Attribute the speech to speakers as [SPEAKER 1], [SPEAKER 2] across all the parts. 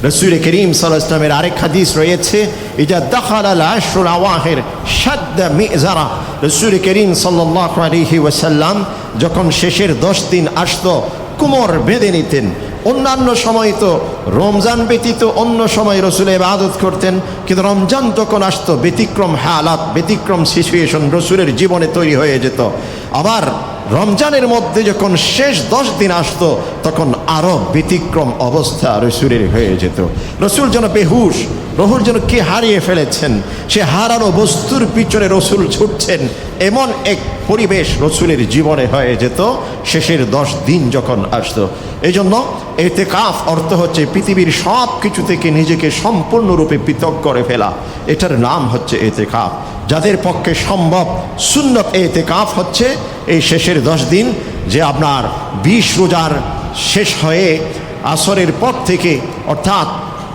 [SPEAKER 1] রাসূল করিম সাল্লাল্লাহু আলাইহি ওয়াসাল্লামের আরেক হাদিস রয়েছে, ইজা দাখালাল আশরুল আওয়াখির শাদ্দা মিজারা। রাসূল করিম সাল্লাল্লাহু আলাইহি ওয়াসাল্লাম যখন শেষের 10 দিন আসতো কোমর বেঁধে নিতেন। অন্যান্য সময় তো রমজান ব্যতীত অন্য সময় রসুল ইবাদত করতেন, কিন্তু রমজান তখন আসতো ব্যতিক্রম হালাত, ব্যতিক্রম সিচুয়েশন রসুলের জীবনে তৈরি হয়ে যেত। আবার রমজানের মধ্যে যখন শেষ 10 দিন আসতো তখন আরও ব্যতিক্রম অবস্থা রসুলের হয়ে যেত। রসুল যেন বেহুশ, রসুল যেন কি হারিয়ে ফেলেছেন, সে হারানো বস্তুর পিছনে রসুল ছুটছেন, এমন এক পরিবেশ রসুলের জীবনে হয়ে যেত শেষের 10 দিন যখন আসতো। এই জন্য ইতিকাফ অর্থ হচ্ছে পৃথিবীর সব কিছু থেকে নিজেকে সম্পূর্ণরূপে পৃথক করে ফেলা, এটার নাম হচ্ছে ইতিকাফ। যাদের পক্ষে সম্ভব সুন্নত ইতিকাফ হচ্ছে এই শেষের 10 দিন, যে আপনার 20 রোজার শেষ হয়ে আসরের পর থেকে, অর্থাৎ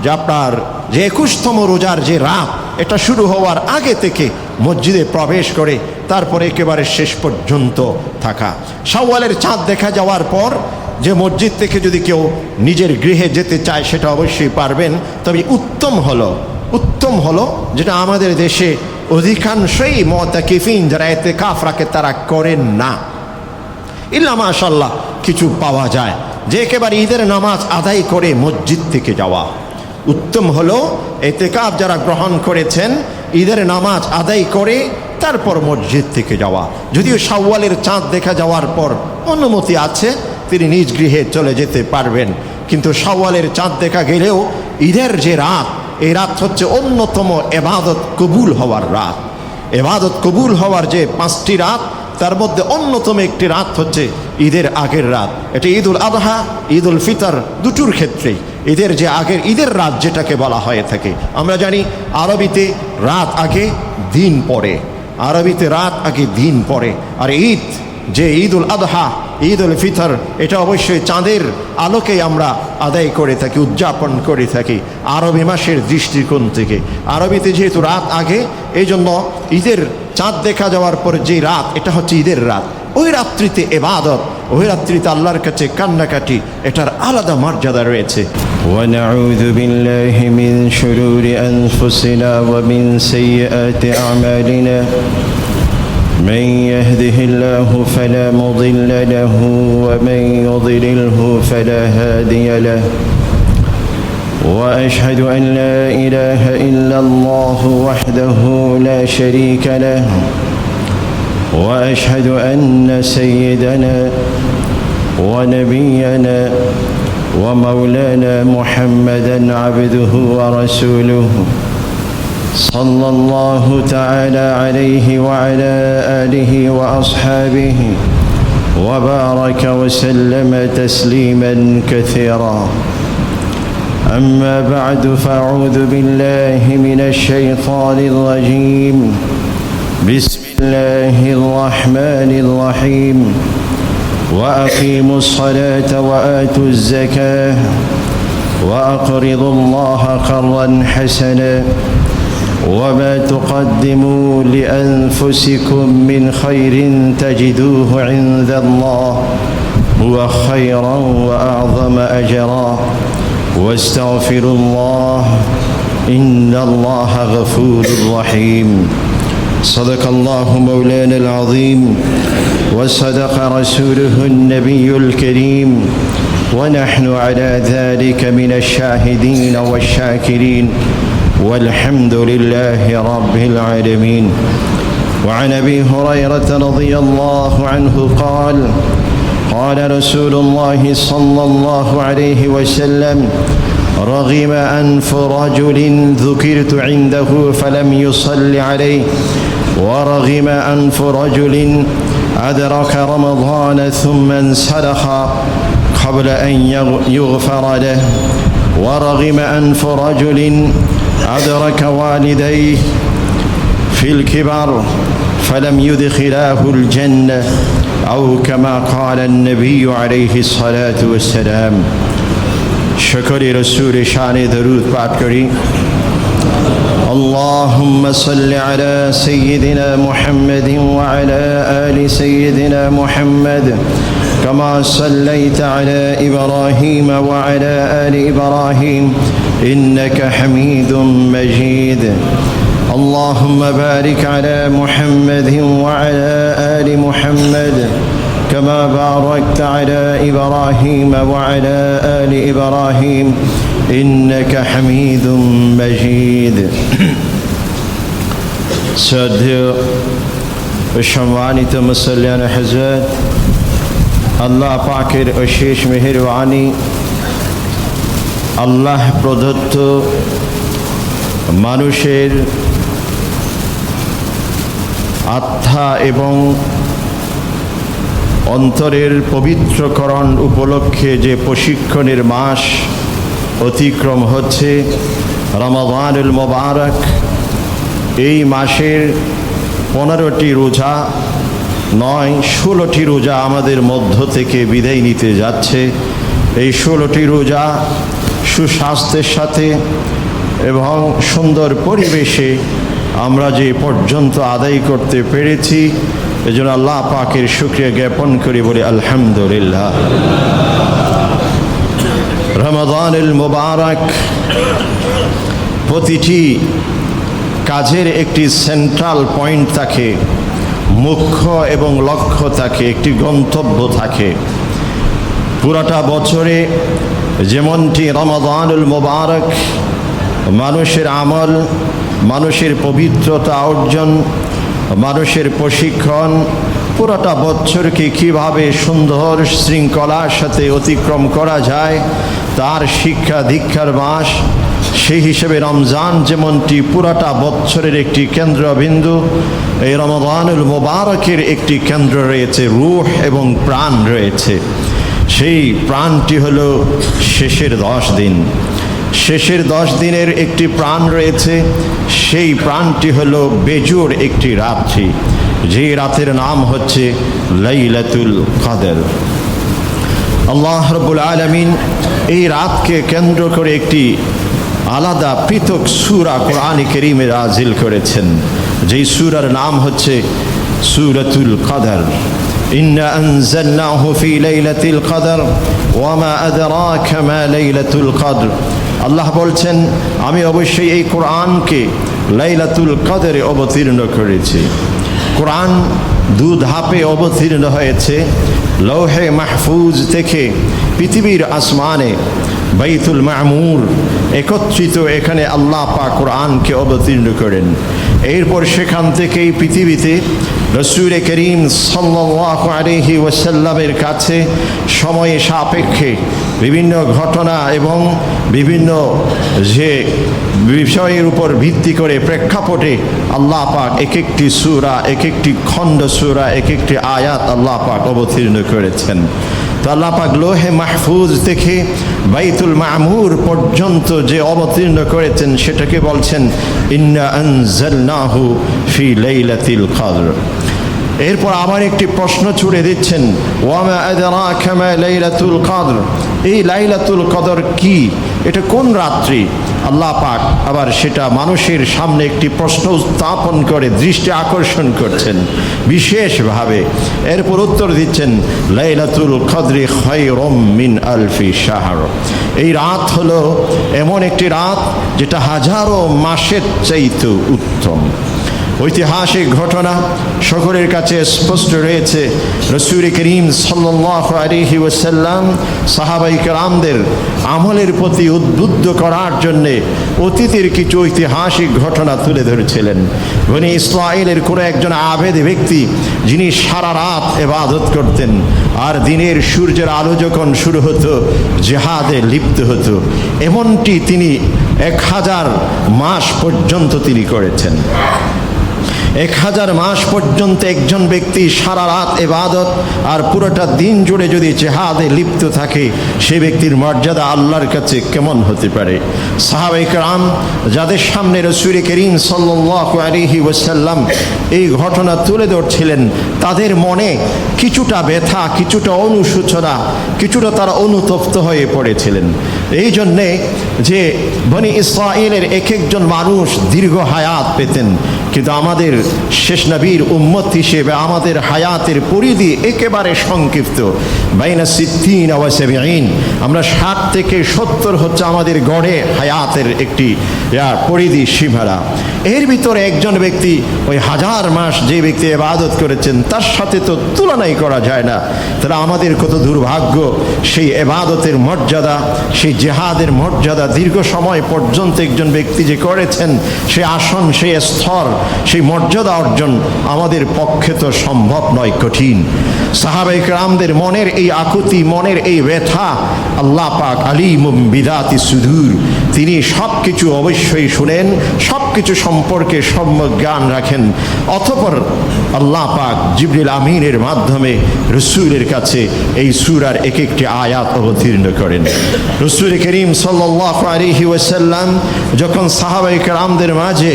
[SPEAKER 1] যে আপনার যে 21তম রোজার যে রাত, এটা শুরু হওয়ার আগে থেকে মসজিদে প্রবেশ করে তারপরে একেবারে শেষ পর্যন্ত থাকা। শাওয়ালের চাঁদ দেখা যাওয়ার পর যে মসজিদ থেকে যদি কেউ নিজের গৃহে যেতে চায় সেটা অবশ্যই পারবেন, তবে উত্তম হলো যেটা আমাদের দেশে অধিকাংশই মুতাকিফিন যারা ইতিকাফ রাখে তারা করেন না। ইল্লা মাশাআল্লাহ কিছু পাওয়া যায় যে একেবারে ঈদের নামাজ আদায় করে মসজিদ থেকে যাওয়া। উত্তম হলো ইতিকাফ যারা গ্রহণ করেছেন ঈদের নামাজ আদায় করে তারপর মসজিদ থেকে যাওয়া। যদিও শাওয়ালের চাঁদ দেখা যাওয়ার পর অনুমতি আছে, তিনি নিজ গৃহে চলে যেতে পারবেন, কিন্তু শাওয়ালের চাঁদ দেখা গেলেও ঈদের যে রাত, এই রাত হচ্ছে অন্যতম ইবাদত কবুল হওয়ার রাত। ইবাদত কবুল হওয়ার যে 5টি রাত, তার মধ্যে অন্যতম একটি রাত হচ্ছে ঈদের আগের রাত। এটা ঈদুল আযহা, ঈদুল ফিতর দুটোর ক্ষেত্রেই ঈদের যে আগের ঈদের রাত যেটাকে বলা হয়ে থাকে। আমরা জানি আরবিতে রাত আগে দিন পরে, আরবিতে রাত আগে দিন পরে। আর ঈদ যে ঈদুল আযহা, ঈদুল ফিতর, এটা অবশ্যই চাঁদের আলোকেই আমরা আদায় করে থাকি, উদযাপন করে থাকি আরবি মাসের দৃষ্টিকোণ থেকে। আরবিতে যেহেতু রাত আগে, এই জন্য ঈদের চাঁদ দেখা যাওয়ার পর যে রাত, এটা হচ্ছে ঈদের রাত। ওই রাত্রিতে ইবাদত, ওই রাত্রিতে আল্লাহর কাছে কান্নাকাটি, এটার আলাদা মর্যাদা রয়েছে।
[SPEAKER 2] ونعوذ بالله من شرور أنفسنا ومن سيئات أعمالنا من يهده الله فلا مضل له ومن يضلله فلا هادي له وأشهد أن لا إله إلا الله وحده لا شريك له وأشهد أن سيدنا ونبينا ومولانا محمدًا عبده ورسوله صلى الله تعالى عليه وعلى آله وأصحابه وبارك وسلم تسليمًا كثيرًا. أما بعد فأعوذ بالله من الشيطان الرجيم. بسم الله الرحمن الرحيم. وأقيموا الصلاة وآتوا الزكاة وأقرضوا الله قرضا حسنا وما تقدموا لأنفسكم من خير تجدوه عند الله هو خيرا وأعظم أجرا واستغفروا الله إن الله غفور رحيم. صدق الله مولانا العظيم وصدق رسوله النبي الكريم ونحن على ذلك من الشاهدين والشاكرين والحمد لله رب العالمين. وعن أبي هريرة رضي الله عنه قال قال رسول الله صلى الله عليه وسلم رغم أنف رجل ذكرت عنده فلم يصل عليه ورغم أنف رجل أدرك رمضان ثم انسلخ قبل أن يغفر له ورغم أنف رجل أدرك والديه في الكبر فلم يدخلاه الجنة أو كما قال النبي عليه الصلاة والسلام. شكر رسول شان درود پاٹ کری. اللهم صل على سيدنا محمد وعلى آل سيدنا محمد كما صليت على إبراهيم وعلى آل إبراهيم إنك حميد مجيد اللهم بارك على محمد وعلى آل محمد كما باركت على إبراهيم وعلى آل إبراهيم إنك حميد مجيد শ্রদ্ধেয় সম্মানিত মুসল্লিয়ান হযরত, আল্লাহ পাকের অশেষ মেহেরবানি, আল্লাহ প্রদত্ত মানুষের আত্মা এবং অন্তরের পবিত্রকরণ উপলক্ষে যে প্রশিক্ষণের মাস অতিক্রম হচ্ছে রমাদানুল মুবারক, এই মাসের 15টি রোজা নয় 16টি রোজা আমাদের মধ্য থেকে বিদায় নিতে যাচ্ছে। এই 16টি রোজা সুস্বাস্থ্যের সাথে এবং সুন্দর পরিবেশে আমরা যে পর্যন্ত আদায় করতে পেরেছি, এজন্য আল্লাহ পাকের শুকরিয়া জ্ঞাপন করি, বলি আলহামদুলিল্লাহ। রমাদানুল মুবারক প্রতিটি কাজের একটি সেন্ট্রাল পয়েন্ট থাকে, মুখ্য এবং লক্ষ্য থাকে, একটি গন্তব্য থাকে। পুরাটা বছরে যেমনটি রমাদানুল মুবারক মানুষের আমল, মানুষের পবিত্রতা অর্জন, মানুষের প্রশিক্ষণ, পুরোটা বছরকে কীভাবে সুন্দর শৃঙ্খলার সাথে অতিক্রম করা যায় তার শিক্ষা দীক্ষার মাস। সেই হিসেবে রমজান যেমনটি পুরাটা বছরের একটি কেন্দ্রবিন্দু, এই রমাদানুল মুবারকের একটি কেন্দ্র রয়েছে, রূহ এবং প্রাণ রয়েছে। সেই প্রাণটি হলো শেষের 10 দিন। শেষের 10 দিনের একটি প্রাণ রয়েছে, সেই প্রাণটি হলো বেজোড় একটি রাত্রি, যে রাতের নাম হচ্ছে লাইলাতুল কদর। আল্লাহ রাব্বুল আলামিন এই রাতকে কেন্দ্র করে একটি আলাদা পৃথক সূরা কোরআনে কারীমে নাযিল করেছেন, যেই সূরার নাম হচ্ছে সূরাতুল কদর। ইন্না আনজালনাহু ফি লাইলাতিল কদর ওয়া মা আদরাকা মা লাইলাতুল কদর। আল্লাহ বলছেন, আমি অবশ্যই এই কোরআনকে লাইলাতুল কদরে অবতীর্ণ করেছি। কোরআন 2 ধাপে অবতীর্ণ হয়েছে। লৌহে মাহফুজ থেকে পৃথিবীর আসমানে বাইতুল মামুর একত্রিত এখানে আল্লাহ পাক কোরআনকে অবতীর্ণ করেন। এরপর সেখান থেকেই পৃথিবীতে রাসূল করিম সাল্লাল্লাহু আলাইহি ওয়াসাল্লামের কাছে সময়ে সাপেক্ষে বিভিন্ন ঘটনা এবং বিভিন্ন যে বিষয়ের উপর ভিত্তি করে প্রেক্ষাপটে আল্লাহ পাক এক একটি সূরা, এক একটি খণ্ড সূরা, এক একটি আয়াত আল্লাহ পাক অবতীর্ণ করেছেন। তো আল্লাহ পাক লোহে মাহফুজ থেকে বাইতুল মামুর পর্যন্ত যে অবতীর্ণ করেছেন সেটাকে বলছেন ইন্না আনজালনাহু ফি লাইলাতিল কদর। এরপর আবার একটি প্রশ্ন ছুড়ে দিচ্ছেন, ওয়া মা আদরাকা মা লাইলাতুল কদর। এই লাইলাতুল কদর কি, এটা কোন রাত্রি? আল্লাহ পাক আবার সেটা মানুষের সামনে একটি প্রশ্ন উত্থাপন করে দৃষ্টি আকর্ষণ করছেন বিশেষভাবে। এরপর উত্তর দিচ্ছেন, লাইলাতুল কদরি খায়রুম মিন আলফি শাহর। এই রাত হলো এমন একটি রাত যেটা হাজারো মাসের চাইতে উত্তম। ঐতিহাসিক ঘটনা সকলের কাছে স্পষ্ট রয়েছে। রাসূল করিম সাল্লাল্লাহু আলাইহি ওয়াসাল্লাম সাহাবায়ে কেরামদের আমলের প্রতি উদ্বুদ্ধ করার জন্যে অতীতের কিছু ঐতিহাসিক ঘটনা তুলে ধরেছিলেন। বনি ইসরাঈলের কোনো একজন আবেদ ব্যক্তি, যিনি সারা রাত ইবাদত করতেন, আর দিনের সূর্যের আলো যখন শুরু হতো জিহাদে লিপ্ত হতো। এমনটি তিনি 1000 মাস পর্যন্ত তিনি করেছেন। 1000 মাস পর্যন্ত একজন ব্যক্তি সারা রাত ইবাদত আর পুরোটা দিন জুড়ে যদি জিহাদে লিপ্ত থাকে, সে ব্যক্তির মর্যাদা আল্লাহর কাছে কেমন হতে পারে? সাহাবায়ে কেরাম যাদের সামনে রাসূল করিম সাল্লাল্লাহু আলাইহি ওয়াসাল্লাম এই ঘটনা তুলে ধরছিলেন, তাদের মনে কিছুটা ব্যথা, কিছুটা অনুশোচনা, কিছুটা তারা অনুতপ্ত হয়ে পড়েছিলেন।
[SPEAKER 1] এই জন্যে যে বনি ইসরাইলের এক একজন মানুষ দীর্ঘ হায়াত পেতেন, কিন্তু আমাদের শেষ নবীর উম্মত হিসেবে আমাদের হায়াতের পরিধি একেবারে সংক্ষিপ্ত। বাইনা সিদ্দিন ওয়া সাবঈন, আমরা 60 থেকে 70 হচ্ছে আমাদের গড়ে হায়াতের একটি পরিধি সীমারা। এর ভিতরে একজন ব্যক্তি ওই 1000 মাস যে ব্যক্তি ইবাদত করেছেন তার সাথে তো তুলনাই করা যায় না। তাহলে আমাদের কত দুর্ভাগ্য, সেই ইবাদতের মর্যাদা, সেই জিহাদের মর্যাদা দীর্ঘ সময় পর্যন্ত একজন ব্যক্তি যে করেছেন, সেই আসন, সেই স্তর, সেই মর্যাদা অর্জন আমাদের পক্ষে তো সম্ভব নয়, কঠিন। সাহাবায়ে কেরামদের মনের এই আকুতি, মনের এই ব্যথা আল্লাহ পাক আলিমুম বিদাতি সুদূর, তিনি সব কিছু অবশ্যই শুনেন, সব কিছু সম্পর্কে সম্যক জ্ঞান রাখেন। অতঃপর আল্লাহ পাক জিবরিল আমিনের মাধ্যমে রসূলের কাছে এই সূরার এক একটি আয়াত অবতীর্ণ করেন। রসূল করিম সাল্লাল্লাহু আলাইহি ওয়াসাল্লাম যখন সাহাবায়ে কেরামদের মাঝে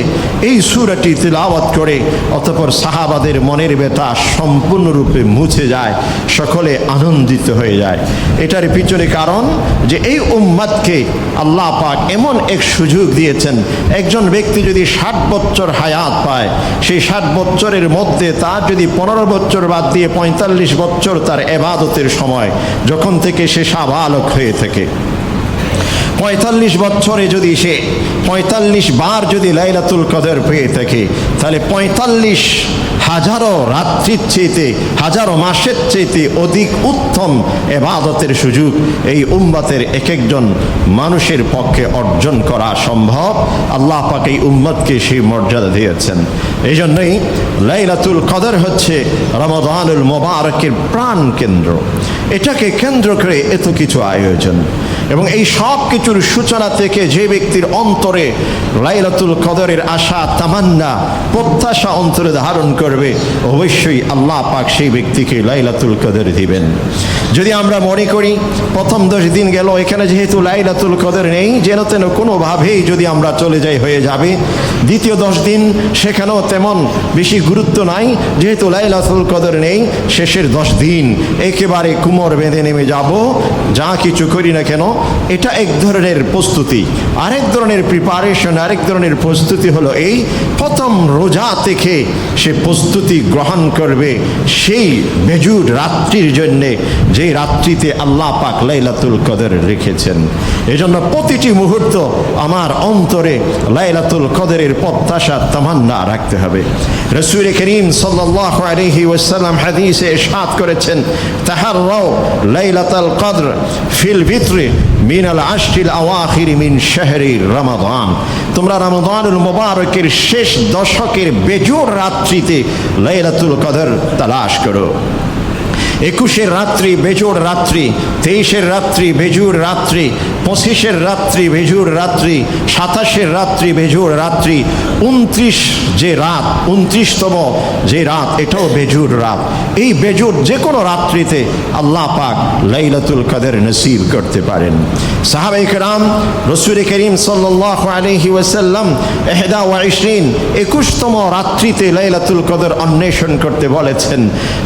[SPEAKER 1] এই সূরাটি তিলাওয়াত করে, অতঃপর সাহাবাদের মনের ব্যথা সম্পূর্ণরূপে মুছে যায়, সকলে আনন্দিত হয়ে যায়। এটার পিছনে কারণ যে এই উম্মতকে আল্লাহ পাক এমন এক সুযোগ দিয়েছেন, একজন ব্যক্তি যদি 60 বছর হায়াত পায়, সেই 60 বছরের মধ্যে তার যদি 15 বছর বাদ দিয়ে 45 বছর তার ইবাদতের সময়, যখন থেকে সে সাবালক হয়ে থাকে, 45 বছরে যদি সে 45 বার যদি লাইলাতুল কদর পেয়ে থাকে, তাহলে 45 হাজারো রাত্রির চেয়েতে, হাজারো মাসের চেয়েতে অধিক উত্তম ইবাদতের সুযোগ এই উম্মতের এক একজন মানুষের পক্ষে অর্জন করা সম্ভব। আল্লাহ পাক এই উম্মতকে সেই মর্যাদা দিয়েছেন। এই জন্যই লাইলাতুল কদর হচ্ছে রমাদানুল মুবারকের প্রাণ কেন্দ্র। এটাকে কেন্দ্র করে এত কিছু আয়োজন, এবং এই সব কিছুর সূচনা থেকে যে ব্যক্তির অন্তরে লাইলাতুল কদরের আশা, তামান্না, প্রত্যাশা অন্তরে ধারণ করবে, অবশ্যই আল্লাহ পাক সেই ব্যক্তিকে লাইলাতুল কদর দিবেন। যদি আমরা মনে করি প্রথম 10 দিন গেল, এখানে যেহেতু লাইলাতুল কদর নেই, যেন তেন কোনোভাবেই যদি আমরা চলে যাই হয়ে যাবে। দ্বিতীয় 10 দিন সেখানেও তেমন বেশি গুরুত্ব নাই, যেহেতু লাইলাতুল কদর নেই। শেষের 10 দিন একেবারে কুমোর বেঁধে নেমে যাব, যা কিছু করি না কেন। এটা এক ধরনের প্রস্তুতি। আরেক ধরনের প্রিপারেশন, আরেক ধরনের প্রস্তুতি হলো এই প্রথম রোজা থেকে সে প্রস্তুতি গ্রহণ করবে সেই বেজুর রাত্রির জন্যে, যে রাত্রিতে আল্লাহ পাক লাইলাতুল কদর রেখেছেন। এজন্য প্রতিটি মুহূর্ত আমার অন্তরে লাইলাতুল কদরের প্রত্যাশা, তামান্না রাখতে হবে। রাসূল করিম সাল্লাল্লাহু আলাইহি ওয়াসাল্লাম হাদিসে ইরশাদ করেছেন, তাহাররাউ লাইলাতুল কদর ফিল ভিতরি মিনাল আশরিল আওয়াখির মিন শাহরি রমাদান, তোমরা রমাদানুল মুবারকের শেষ দশকের বেজোড় রাত্রিতে লাইলাতুল কদর তালাশ করো। 21-এর রাত্রি বেজোড় রাত্রি, 23-এর রাত্রি বেজোড় রাত্রি, 25-এর রাত্রি বেজোড় রাত্রি, 27-এর রাত্রি বেজোড় রাত্রি, 29 যে রাত, 29তম যে রাত, এটাও বেজোড় রাত। এই বেজোড় যে কোনো রাত্রিতে আল্লাহ পাক লাইলাতুল কদর নসিব করতে পারেন। সাহাবায়ে কেরাম রাসূল করিম সাল্লাল্লাহু আলাইহি ওয়াসাল্লাম 21তম রাত্রিতে লাইলাতুল কদর অন্বেষণ করতে বলেছেন।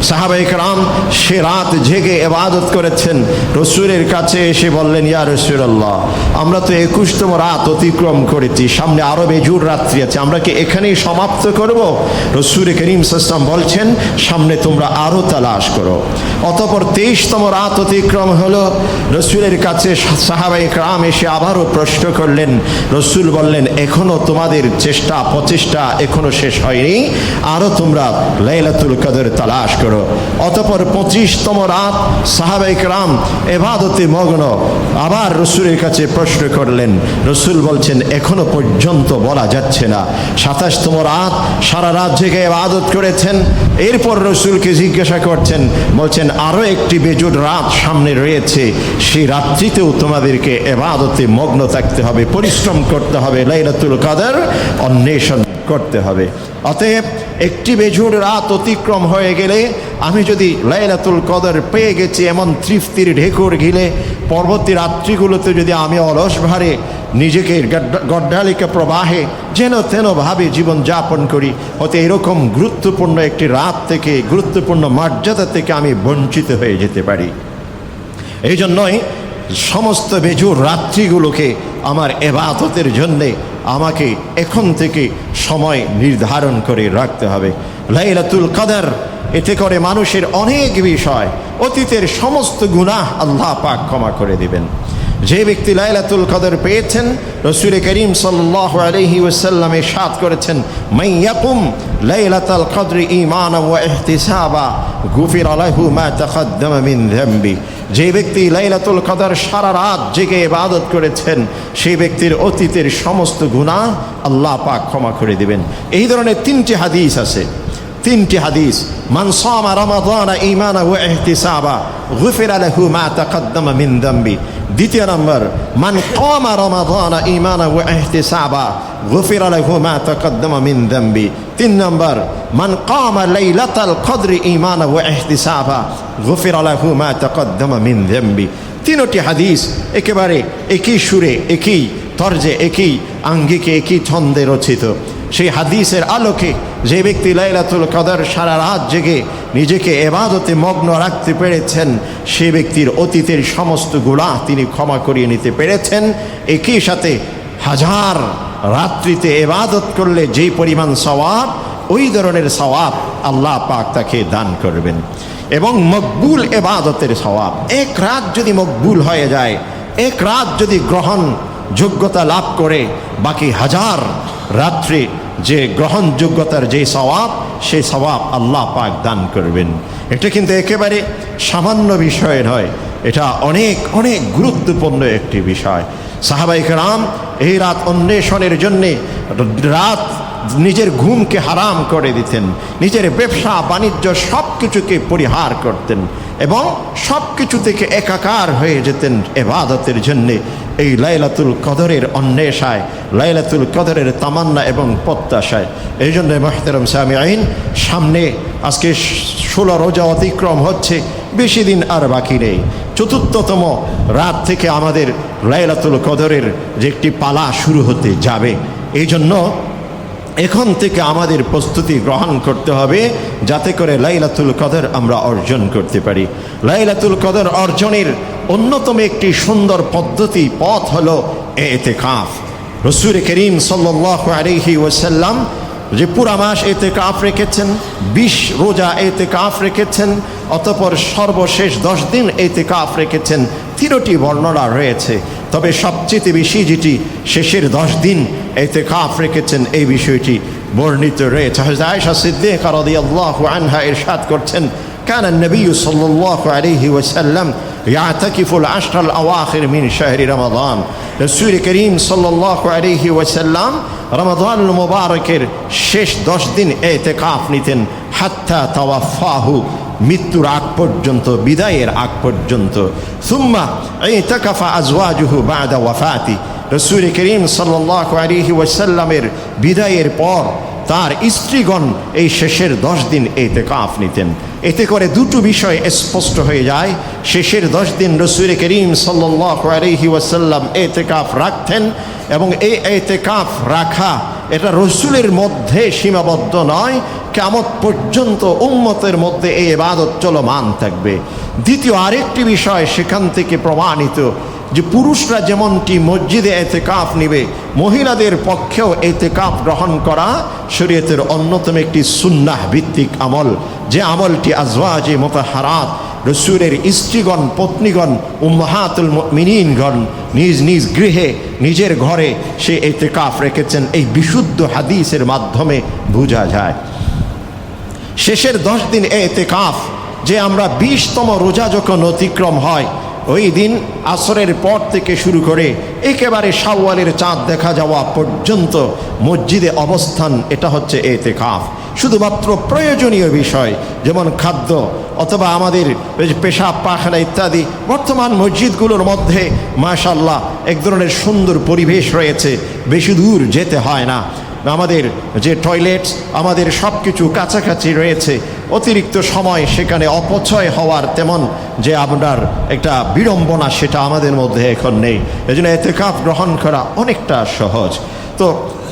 [SPEAKER 1] সাহাবায়ে কেরাম সে রাত জেগে ইবাদত করেছেন। রসূলের কাছে এসে বললেন, ইয়া রাসূলুল্লাহ, আমরা তো 21তম রাত অতিক্রম করেছি, সামনে আরো বেজুর রাত্রি আছে, আমরা কি এখানেই সমাপ্ত করব? রসূল করিম সাল্লাল্লাহু আলাইহি ওয়াসাল্লাম বলছেন, সামনে তোমরা আরো তালাশ করো। অতঃপর 23তম রাত অতিক্রম হলো। রসূলের কাছে সাহাবায়ে কেরাম এসে আবারও প্রশ্ন করলেন। রসূল বললেন, এখনো তোমাদের চেষ্টা প্রচেষ্টা এখনো শেষ হয়নি, আরো তোমরা লাইলাতুল কদর তালাশ করো। অতঃপর 25তম রাত সাহাবায়ে কেরাম ইবাদতে মগ্ন। আবার রসূলের কাছে প্রশ্ন করলেন। রসূল বলছেন, এখনো পর্যন্ত বলা যাচ্ছে না। 27তম রাত সারা রাত জেগে ইবাদত করেছেন। এরপর রসূলকে জিজ্ঞাসা করছেন, বলছেন, আরো একটি বেজুড় রাত সামনে রয়েছে, সেই রাত্রিতেও তোমাদেরকে ইবাদতে মগ্ন থাকতে হবে, পরিশ্রম করতে হবে, লাইলাতুল কদর অন্বেষণ করতে হবে। অতএব একটি বেজুড় রাত অতিক্রম হয়ে গেলে, আমি যদি লাইলাতুল কদর পেয়ে গেছি এমন তৃপ্তির ঢেকুর গিলে, পরবর্তী রাত্রিগুলোতে যদি আমি অলস ভারে নিজেকে গড্ডালিকা প্রবাহে যেন তেন ভাবে জীবন যাপন করি, হতে এরকম গুরুত্বপূর্ণ একটি রাত থেকে, গুরুত্বপূর্ণ মর্যাদা থেকে আমি বঞ্চিত হয়ে যেতে পারি। এই জন্যই সমস্ত বেজুর রাত্রিগুলোকে আমার এবাদতের জন্যে আমাকে এখন থেকে সময় নির্ধারণ করে রাখতে হবে। লাইলাতুল কদর, এতে করে মানুষের অনেক বিষয়, অতীতের সমস্ত গুনাহ আল্লাহ পাক ক্ষমা করে দিবেন। যে ব্যক্তি লাইলাতুল কদর পেয়েছেন, রাসূল করিম সাল্লাল্লাহু আলাইহি ওয়াসাল্লাম ইরশাদ করেছেন, মান ইয়াকুম লাইলাতুল কদর ঈমানান ওয়া ইহতিসাবা গুফিরা লাহু মা তাকদ্দামা মিন যামবি। যে ব্যক্তি লাইলাতুল কদর সারা রাত জেগে ইবাদত করেছেন, সেই ব্যক্তির অতীতের সমস্ত গুনাহ আল্লাহ পাক ক্ষমা করে দিবেন। এই ধরনের তিনটি হাদিস আছে, তিনটি হাদিস। মান সামা রমাদান ঈমানান ওয়া ইহতিসাবা গুফিরা লাহু মা তাকদ্দামা মিন যামবি। দ্বিতীয় নম্বর, মান কামা রমাদান ঈমানান ওয়া ইহতিসাবা গুফিরা লাহু মা তাকদ্দামা মিন যামবি। তিন নম্বর, মান কামা লাইলাতুল কদর ঈমানান ওয়া ইহতিসাবা গুফিরা লাহু মা তাকদ্দামা মিন যামবি। তিনটি হাদিস একেবারে একই সুরে, একই তর্জে, একই আঙ্গিকে, একই ছন্দে রচিত। সেই হাদিসের আলোকে যে ব্যক্তি লাইলাতুল কদর সারা রাত জেগে নিজেকে ইবাদতে মগ্ন রাখতে পেরেছেন, সে ব্যক্তির অতীতের সমস্ত গুনাহ তিনি ক্ষমা করিয়ে নিতে পেরেছেন। একই সাথে হাজার রাত্রিতে ইবাদত করলে যেই পরিমাণ সওয়াব, ওই ধরনের সওয়াব আল্লাহ পাক তাকে দান করবেন। এবং মকবুল ইবাদতের সওয়াব, এক রাত যদি মকবুল হয়ে যায়, এক রাত যদি গ্রহণ যোগ্যতা লাভ করে, বাকি হাজার রাত্রি যে গ্রহণযোগ্যতার যে সওয়াব, সেই সওয়াব আল্লাহ পাক দান করবেন। এটা কিন্তু একেবারে সামান্য বিষয় নয়, এটা অনেক অনেক গুরুত্বপূর্ণ একটি বিষয়। সাহাবায়ে কেরাম এই রাত অন্বেষণের জন্যে রাত নিজের ঘুমকে হারাম করে দিতেন, নিজের ব্যবসা বাণিজ্য সব কিছুকে পরিহার করতেন এবং সব কিছু থেকে একাকার হয়ে যেতেন ইবাদতের জন্যে, এই লাইলাতুল কদরের অন্বেষায়, লাইলাতুল কদরের তামান্না এবং প্রত্যাশায়। এই জন্য মুহতারাম সামিঈন, সামনে আজকে 16 রোজা অতিক্রম হচ্ছে, বেশি দিন আর বাকি নেই। চতুর্থতম রাত থেকে আমাদের লাইলাতুল কদরের যে একটি পালা শুরু হতে যাবে। এই জন্য এখন থেকে আমাদের প্রস্তুতি গ্রহণ করতে হবে, যাতে করে লাইলাতুল কদর আমরা অর্জন করতে পারি। লাইলাতুল কদর অর্জনের অন্যতম একটি সুন্দর পদ্ধতি, পথ হলো ইতিকাফ। রাসূল করিম সাল্লাল্লাহু আলাইহি ওয়াসাল্লাম যে পুরা মাস ইতিকাফ রেখেছেন, 20 রোজা ইতিকাফ রেখেছেন, অতঃপর সর্বশেষ 10 দিন ইতিকাফ রেখেছেন। তিনটি বর্ণনা রয়েছে, তবে সবচেয়ে বেশি যেটি শেষের 10 দিন ইতিকাফ রেখেছেন, এই বিষয়টি বর্ণিত রয়েছে। হযরত আয়েশা সিদ্দিকা রাদিয়াল্লাহু আনহা ইরশাদ করছেন, কানা নবী সাল্লাল্লাহু আলাইহি ওয়াসাল্লাম ইয়াতাকিফুল আশরাল আওয়াখির মিন শাহরি রমাদান। রাসূল করিম সাল্লাল্লাহু আলাইহি ওয়াসাল্লাম রমাদানুল মুবারকের শেষ 10 দিন ইতিকাফ নিতেন, হাত্তা তাওয়াফাহু, মৃত্যুর আগ পর্যন্ত, বিদায়ের আগ পর্যন্ত। সুম্মা ইতাকাফা আজওয়াজুহু বাদা ওয়াফাতি। রাসূল করিম সাল্লাল্লাহু আলাইহি ওয়াসাল্লামের বিদায়ের পর তার স্ত্রীগণ এই শেষের 10 দিন ইতিকাফ নিতেন। এতে করে দুটো বিষয় স্পষ্ট হয়ে যায়। শেষের 10 দিন রাসূল করিম সাল্লাল্লাহু আলাইহি ওয়াসাল্লাম ইতিকাফ রাখতেন, এবং এই ইতিকাফ রাখা এটা রাসূলের মধ্যে সীমাবদ্ধ নয়, কিয়ামত পর্যন্ত উম্মতের মধ্যে এই ইবাদত চলমান থাকবে। দ্বিতীয় আরেকটি বিষয় সেখান থেকে প্রমাণিত যে পুরুষরা যেমনটি মসজিদে ইতিকাফ নিবে, মহিলাদের পক্ষেও ইতিকাফ গ্রহণ করা শরীয়তের অন্যতম একটি সুন্নাহ ভিত্তিক আমল, যে আমলটি আজওয়াজে মুতাহহারাত, রাসূলের স্ত্রীগণ, পত্নীগণ, উম্মাহাতুল মুমিনিনগণ নিজ নিজ গৃহে, নিজের ঘরে সে ইতিকাফ রেখেছেন। এই বিশুদ্ধ হাদিসের মাধ্যমে বোঝা যায়। শেষের 10 দিন ইতিকাফ, যে আমরা 20তম রোজা যখন অতিক্রম হয়, ওই দিন আসরের পর থেকে শুরু করে একেবারে শাওয়ালের চাঁদ দেখা যাওয়া পর্যন্ত মসজিদে অবস্থান, এটা হচ্ছে ইতিকাফ। শুধুমাত্র প্রয়োজনীয় বিষয় যেমন খাদ্য অথবা আমাদের পেশাব পায়খানা ইত্যাদি, বর্তমান মসজিদগুলোর মধ্যে মাশাআল্লাহ এক ধরনের সুন্দর পরিবেশ রয়েছে, বেশি দূর যেতে হয় না। আমাদের যে টয়লেটস, আমাদের সব কিছু কাছাকাছি রয়েছে, অতিরিক্ত সময় সেখানে অপচয় হওয়ার তেমন যে আপনার একটা বিড়ম্বনা, সেটা আমাদের মধ্যে এখন নেই। এজন্য ইতিকাফ গ্রহণ করা অনেকটা সহজ। তো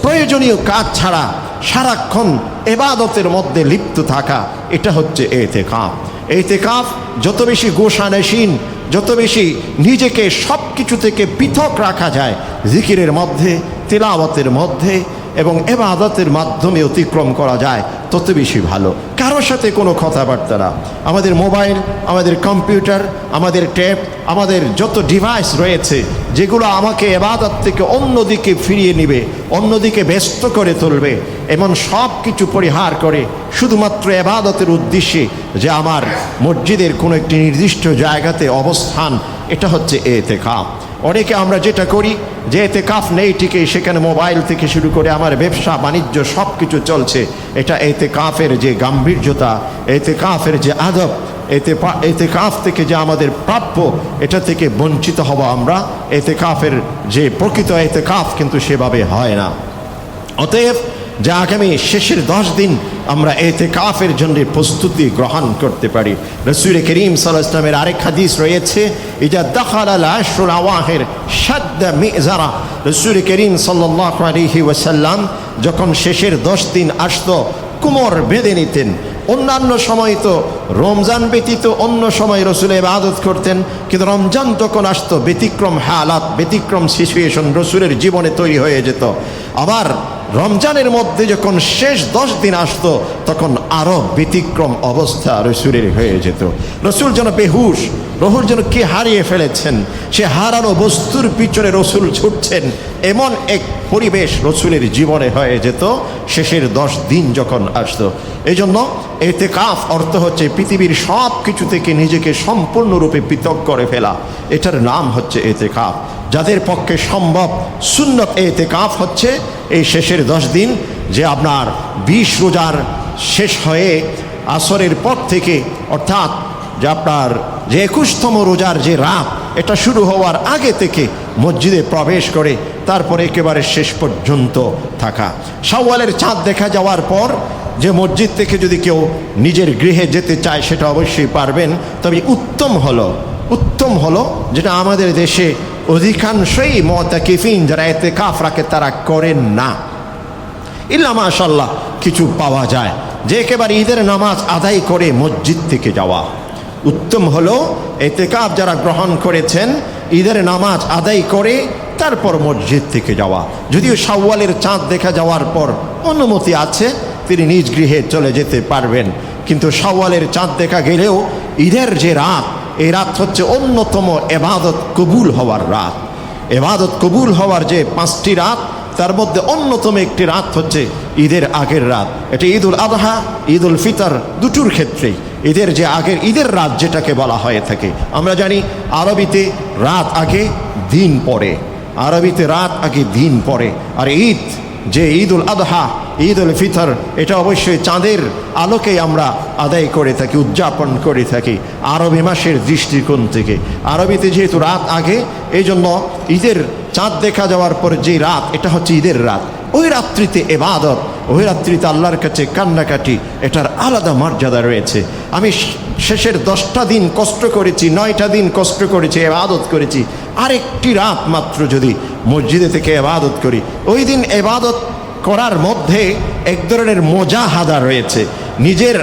[SPEAKER 1] প্রয়োজনীয় কাজ ছাড়া সারাক্ষণ ইবাদতের মধ্যে লিপ্ত থাকা, এটা হচ্ছে ইতিকাফ। ইতিকাফ যত বেশি গোশানশীন, যত বেশি নিজেকে সব কিছু থেকে পৃথক রাখা যায় জিকিরের মধ্যে, তিলাওয়াতের মধ্যে এবং ইবাদতের মাধ্যমে অতিক্রম করা যায় তত বেশি ভালো। কারোর সাথে কোনো কথাবার্তা না। আমাদের মোবাইল, আমাদের কম্পিউটার, আমাদের ট্যাব, আমাদের যত ডিভাইস রয়েছে যেগুলো আমাকে ইবাদত থেকে অন্যদিকে ফিরিয়ে নেবে, অন্যদিকে ব্যস্ত করে তুলবে, এমন সব কিছু পরিহার করে শুধুমাত্র ইবাদতের উদ্দেশ্যে যে আমার মসজিদের কোনো একটি নির্দিষ্ট জায়গাতে অবস্থান, এটা হচ্ছে ইতিকাফ। অনেকে আমরা যেটা করি যে ইতিকাফ নেই ঠিকই, সেখানে মোবাইল থেকে শুরু করে আমার ব্যবসা বাণিজ্য সব কিছু চলছে। এটা ইতিকাফের যে গাম্ভীর্যতা, ইতিকাফের যে আদব, ইতিকাফ থেকে যে আমাদের প্রাপ্য, এটা থেকে বঞ্চিত হব আমরা। ইতিকাফের যে প্রকৃত ইতিকাফ কিন্তু সেভাবে হয় না। অতএব যে আগামী শেষের 10 দিন আমরা ইতিকাফের জন্য প্রস্তুতি গ্রহণ করতে পারি। রাসূল করিম সাল্লাল্লাহু আলাইহি ওয়াসাল্লামের আরেক হাদিস রয়েছে, ইজা দাখালাল আশরুল আওয়াখির শাদ্দা মিজারা। রাসূল করিম সাল্লাল্লাহু আলাইহি ওয়াসাল্লাম যখন শেষের 10 দিন আসতো, কোমর বেঁধে নিতেন। অন্যান্য সময় তো রমজান ব্যতীত অন্য সময় রসুল ইবাদত করতেন, কিন্তু রমজান তখন আসতো ব্যতিক্রম হালাত, ব্যতিক্রম সিচুয়েশন রসুলের জীবনে তৈরি হয়ে যেত। আবার রমজানের মধ্যে যখন শেষ 10 দিন আসতো তখন আরও ব্যতিক্রম অবস্থা রসুলের হয়ে যেত। রসুল যেন বেহুশ, রসুল যেন কি হারিয়ে ফেলেছেন, সে হারানো বস্তুর পিছনে রসুল ছুটছেন, এমন এক পরিবেশ রসুলের জীবনে হয়ে যেত শেষের 10 দিন যখন আসতো। এই জন্য ইতিকাফ অর্থ হচ্ছে পৃথিবীর সব কিছু থেকে নিজেকে সম্পূর্ণরূপে পৃথক করে ফেলা। এটার নাম হচ্ছে ইতিকাফ। যাদের পক্ষে সম্ভব সুন্নত ইতিকাফ হচ্ছে এই শেষের 10 দিন, যে আপনার 20 রোজার শেষ হয়ে আসরের পর থেকে, অর্থাৎ যে আপনার যে 21তম রোজার যে রাত, এটা শুরু হওয়ার আগে থেকে মসজিদে প্রবেশ করে তারপরে একেবারে শেষ পর্যন্ত থাকা। শাওয়ালের চাঁদ দেখা যাওয়ার পর যে মসজিদ থেকে যদি কেউ নিজের গৃহে যেতে চায় সেটা অবশ্যই পারবেন। তবে উত্তম হলো যেটা আমাদের দেশে অধিকাংশই মুতাকিফিন যারা ইতিকাফ রাখে তারা করেন না। ইল্লা মাশাআল্লাহ কিছু পাওয়া যায় যে একেবারে ঈদের নামাজ আদায় করে মসজিদ থেকে যাওয়া। উত্তম হলো ইতিকাফ যারা গ্রহণ করেছেন ঈদের নামাজ আদায় করে তারপর মসজিদ থেকে যাওয়া। যদিও শাওয়ালের চাঁদ দেখা যাওয়ার পর অনুমতি আছে, তিনি নিজ গৃহে চলে যেতে পারবেন, কিন্তু শাওয়ালের চাঁদ দেখা গেলেও ঈদের যে রাত, এই রাত হচ্ছে অন্যতম ইবাদত কবুল হওয়ার রাত। ইবাদত কবুল হওয়ার যে 5টি রাত, তার মধ্যে অন্যতম একটি রাত হচ্ছে ঈদের আগের রাত। এটা ঈদুল আযহা, ঈদুল ফিতর দুটোর ক্ষেত্রেই ঈদের যে আগের ঈদের রাত যেটাকে বলা হয়ে থাকে। আমরা জানি আরবিতে রাত আগে দিন পরে, আরবিতে রাত আগে দিন পরে। আর ঈদ যে ঈদুল আযহা, ঈদুল ফিতর, এটা অবশ্যই চাঁদের আলোকেই আমরা আদায় করে থাকি, উদযাপন করে থাকি আরবি মাসের দৃষ্টিকোণ থেকে। আরবিতে যেহেতু রাত আগে, এই জন্য ঈদের চাঁদ দেখা যাওয়ার পর যে রাত, এটা হচ্ছে ঈদের রাত। ওই রাত্রিতে ইবাদত, ওই রাত্রিতে আল্লাহর কাছে কান্নাকাটি, এটার আলাদা মর্যাদা রয়েছে। আমি শেষের 10টা দিন কষ্ট করেছি, 9টা দিন কষ্ট করেছি, ইবাদত করেছি, আরেকটি রাত মাত্র যদি মসজিদে থেকে ইবাদত করি, ওই দিন ইবাদত করার মধ্যে এক ধরনের মুজাহাদা রয়েছে, নিজের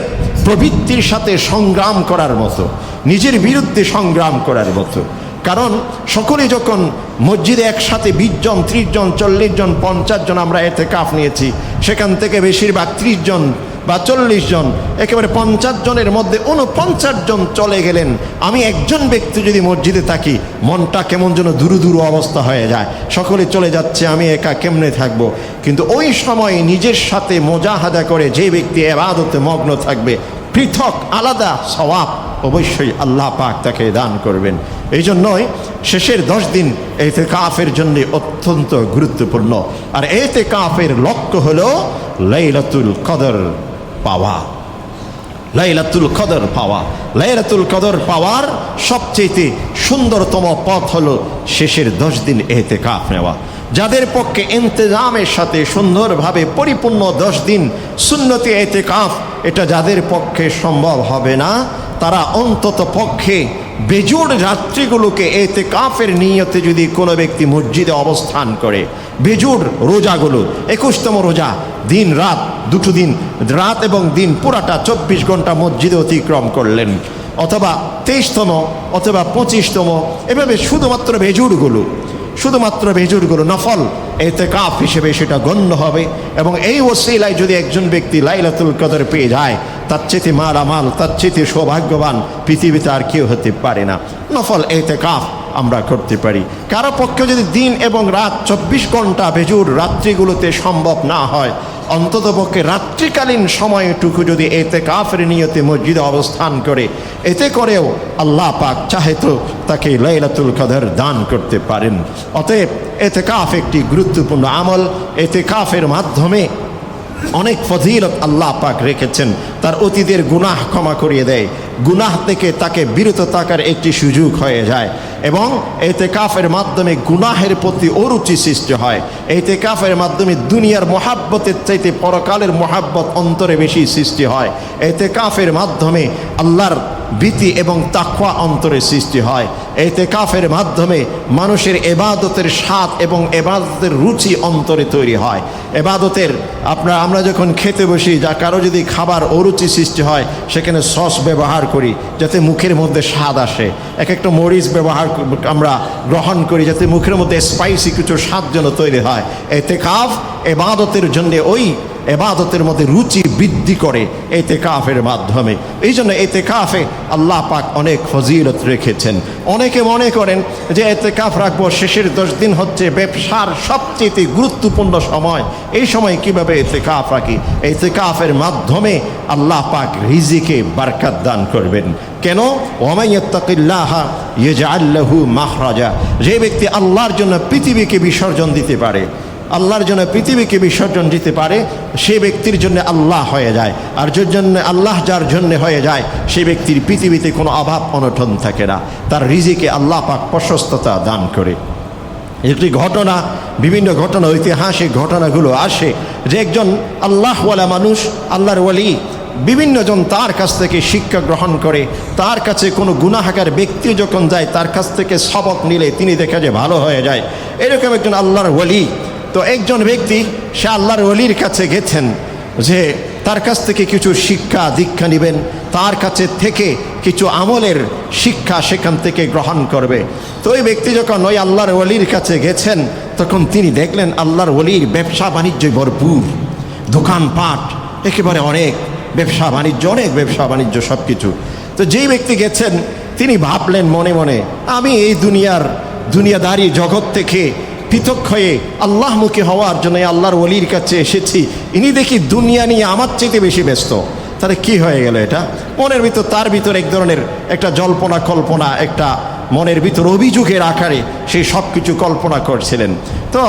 [SPEAKER 1] প্রবৃত্তির সাথে সংগ্রাম করার মতো, নিজের বিরুদ্ধে সংগ্রাম করার মতো। কারণ সকলে যখন মসজিদে একসাথে 20 জন, 30 জন, 40 জন, 50 জন আমরা ইতিকাফ নিয়েছি, সেখান থেকে বেশিরভাগ 30 জন বা 40 জন, একেবারে 50 জনের মধ্যে 49 জন চলে গেলেন। আমি একজন ব্যক্তি যদি মসজিদে থাকি, মনটা কেমন যেন দুরু অবস্থা হয়ে যায়, সকলে চলে যাচ্ছে, আমি একা কেমনে থাকবো। কিন্তু ওই সময় নিজের সাথে মুজাহাদা করে যে ব্যক্তি ইবাদতে মগ্ন থাকবে, পৃথক আলাদা সওয়াব অবশ্যই আল্লাহ পাক তাকে দান করবেন। এই জন্যই শেষের 10 দিন ইতিকাফের জন্য অত্যন্ত গুরুত্বপূর্ণ। আর ইতিকাফের লক্ষ্য হলো লাইলাতুল কদর পাওয়া। লাইলাতুল কদর পাওয়া, লাইলাতুল কদর পাওয়ার সবচেয়ে সুন্দরতম পথ হলো শেষের 10 দিন ইতিকাফ নেওয়া। যাদের পক্ষে ইন্তজামের সাথে সুন্দরভাবে পরিপূর্ণ 10 দিন সুন্নতি ইতিকাফ এটা যাদের পক্ষে সম্ভব হবে না, তারা অন্তত পক্ষে বেজোড় রাত্রিগুলোকে ইতিকাফের নিয়তে যদি কোনো ব্যক্তি মসজিদে অবস্থান করে, বেজোড় রোজাগুলো 21তম রোজা, দিন রাত দুটো দিন, রাত এবং দিন পুরাটা 24 ঘন্টা মসজিদে অতিক্রম করলেন, অথবা 23তম অথবা 25তম, এভাবে শুধুমাত্র ভেজুরগুলো নফল ইতিকাফ হিসেবে সেটা গণ্য হবে। এবং এই ওসিলায় যদি একজন ব্যক্তি লাইলাতুল কদর পেয়ে যায়, তার চেয়ে মালামাল, তার চেয়ে সৌভাগ্যবান পৃথিবীতে আর কেউ হতে পারে না। নফল ইতিকাফ আমরা করতে পারি। কারো পক্ষে যদি দিন এবং রাত 24 ঘন্টা ভেজুর রাত্রিগুলোতে সম্ভব না হয়, অন্ততপক্ষে রাত্রিকালীন সময়টুকু যদি ইতিকাফের নিয়তে মসজিদে অবস্থান করে, এতে করেও আল্লাহ পাক চাহে তো তাকে লাইলাতুল কদর দান করতে পারেন। অতএব ইতিকাফ একটি গুরুত্বপূর্ণ আমল। ইতিকাফের মাধ্যমে অনেক ফজিলত আল্লাহ পাক রেখেছেন। তার অতীতের গুনাহ ক্ষমা করিয়ে দেয়, গুনাহ থেকে তাকে বিরত থাকার একটি সুযোগ হয়ে যায়, এবং ইতিকাফের মাধ্যমে গুনাহের প্রতি অরুচি সৃষ্টি হয়। ইতিকাফের মাধ্যমে দুনিয়ার মহাব্বতের চাইতে পরকালের মহাব্বত অন্তরে বেশি সৃষ্টি হয়। ইতিকাফের মাধ্যমে আল্লাহর ভীতি এবং তাকওয়া অন্তরে সৃষ্টি হয়। ইতিকাফের মাধ্যমে মানুষের ইবাদতের স্বাদ এবং ইবাদতের রুচি অন্তরে তৈরি হয়। ইবাদতের আমরা যখন খেতে বসি, যা কারো যদি খাবার অরুচি সৃষ্টি হয়, সেখানে সস ব্যবহার করি যাতে মুখের মধ্যে স্বাদ আসে, এক একটা মরিচ ব্যবহার আমরা গ্রহণ করি যাতে মুখের মধ্যে স্পাইসি কিছু স্বাদ যেন তৈরি হয়। ইতিকাফ ইবাদতের জন্য ওই ইবাদতের মধ্যে রুচি বৃদ্ধি করে ইতিকাফের মাধ্যমে। এই জন্য ইতিকাফে আল্লাহ পাক অনেক ফজিলত রেখেছেন। অনেকে মনে করেন যে ইতিকাফ রাখবো, শেষের 10 দিন হচ্ছে ব্যবসার সবচেয়ে গুরুত্বপূর্ণ সময়, এই সময় কিভাবে ইতিকাফ রাখি? ইতিকাফের মাধ্যমে আল্লাহ পাক রিজিকে বরকত দান করবেন। কেন? ওয়া ইয়াত্তাকিল্লাহা ইয়াজআল লাহু মাখরাজা। যে ব্যক্তি আল্লাহর জন্য পৃথিবীকে বিসর্জন দিতে পারে, আল্লাহর জন্য পৃথিবীকে বিসর্জন দিতে পারে, সে ব্যক্তির জন্য আল্লাহ হয়ে যায়। আর যার জন্য আল্লাহ যার জন্য হয়ে যায়, সে ব্যক্তির পৃথিবীতে কোনো অভাব অনটন থাকে না, তার রিজিকে আল্লাহ পাক প্রশস্ততা দান করে। একটি ঘটনা, বিভিন্ন ঘটনা, ঐতিহাসিক ঘটনাগুলো আসে যে একজন আল্লাহওয়ালা মানুষ, আল্লাহর ওয়ালি, বিভিন্ন জন তার কাছ থেকে শিক্ষা গ্রহণ করে। তার কাছে কোনো গুনাহগার ব্যক্তি যখন যায়, তার কাছ থেকে সবক নিলে তিনি দেখা যায় ভালো হয়ে যায়। এরকম একজন আল্লাহর ওয়ালি। তো একজন ব্যক্তি সে আল্লাহর ওয়ালির কাছে গেছেন যে তার কাছ থেকে কিছু শিক্ষা দীক্ষা নেবেন, তার কাছে থেকে কিছু আমলের শিক্ষা সেখান থেকে গ্রহণ করবে। তো ওই ব্যক্তি যখন ওই আল্লাহর ওয়ালির কাছে গেছেন, তখন তিনি দেখলেন আল্লাহর ওয়ালির ব্যবসা বাণিজ্য ভরপুর, দোকানপাট একেবারে অনেক ব্যবসা বাণিজ্য সব কিছু। তো যেই ব্যক্তি গেছেন তিনি ভাবলেন মনে মনে, আমি এই দুনিয়াদারি জগৎ থেকে পৃথক হয়ে আল্লাহমুখী হওয়ার জন্য আল্লাহর ওয়ালির কাছে এসেছি, ইনি দেখি দুনিয়া নিয়ে আমার চাইতে বেশি ব্যস্ত। তাহলে কি হয়ে গেল এটা? মনের ভিতর তার ভিতর এক ধরনের একটা জল্পনা কল্পনা, একটা মনের ভিতর অভিযোগের আকারে সেই সব কিছু কল্পনা করছিলেন। তো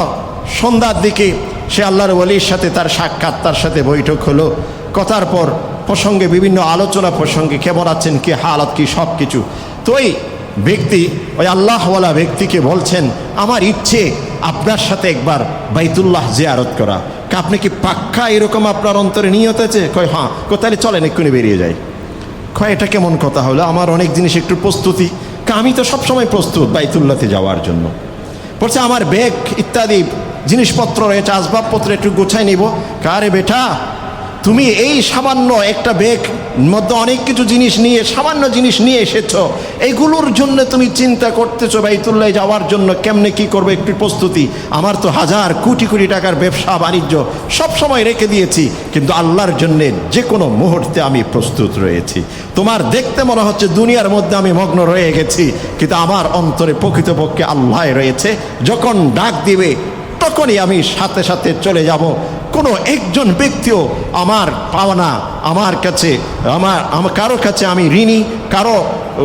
[SPEAKER 1] সন্ধ্যার দিকে সে আল্লাহর ওয়ালির সাথে তার সাক্ষাৎ, তার সাথে বৈঠক হলো। কথার পর প্রসঙ্গে বিভিন্ন আলোচনা প্রসঙ্গে কেমন আছেন, কি হালত, কি সব কিছু। তো ওই ব্যক্তি ওই আল্লাহওয়ালা ব্যক্তিকে বলছেন, আমার ইচ্ছে আপনার সাথে একবার বাইতুল্লাহ জিয়ারত করা। আপনি কি পাক্কা এরকম আপনার অন্তরে নিয়ত আছে? কয় হ্যাঁ। তাহলে চলেন এক্ষুনি বেরিয়ে যাই। কয় এটা কেমন কথা হলো? আমার অনেক জিনিস একটু প্রস্তুতি, আমি তো সবসময় প্রস্তুত বাইতুল্লাহতে যাওয়ার জন্য। বলছে আমার ব্যাগ ইত্যাদি জিনিসপত্র রয়েছে, আসবাবপত্র একটু গোছাই নিব। কারে বেটা, তুমি এই সামান্য একটা ব্যাগ মধ্যে অনেক কিছু জিনিস নিয়ে, সামান্য জিনিস নিয়ে এসেছ, এইগুলোর জন্য তুমি চিন্তা করতেছো বাইতুল্লাহ যাওয়ার জন্য কেমনে কি করবে একটু প্রস্তুতি? আমার তো হাজার কোটি কোটি টাকার ব্যবসা বাণিজ্য সব সময় রেখে দিয়েছি, কিন্তু আল্লাহর জন্যে যে কোনো মুহূর্তে আমি প্রস্তুত রয়েছি। তোমার দেখতে মনে হচ্ছে দুনিয়ার মধ্যে আমি মগ্ন রয়ে গেছি, কিন্তু আমার অন্তরে প্রকৃতপক্ষে আল্লাহ রয়েছে। যখন ডাক দিবে তখনই আমি সাথে সাথে চলে যাব। কোনো একজন ব্যক্তিও আমার পাওনা, আমার কাছে, কারো কাছে আমি ঋণী, কারো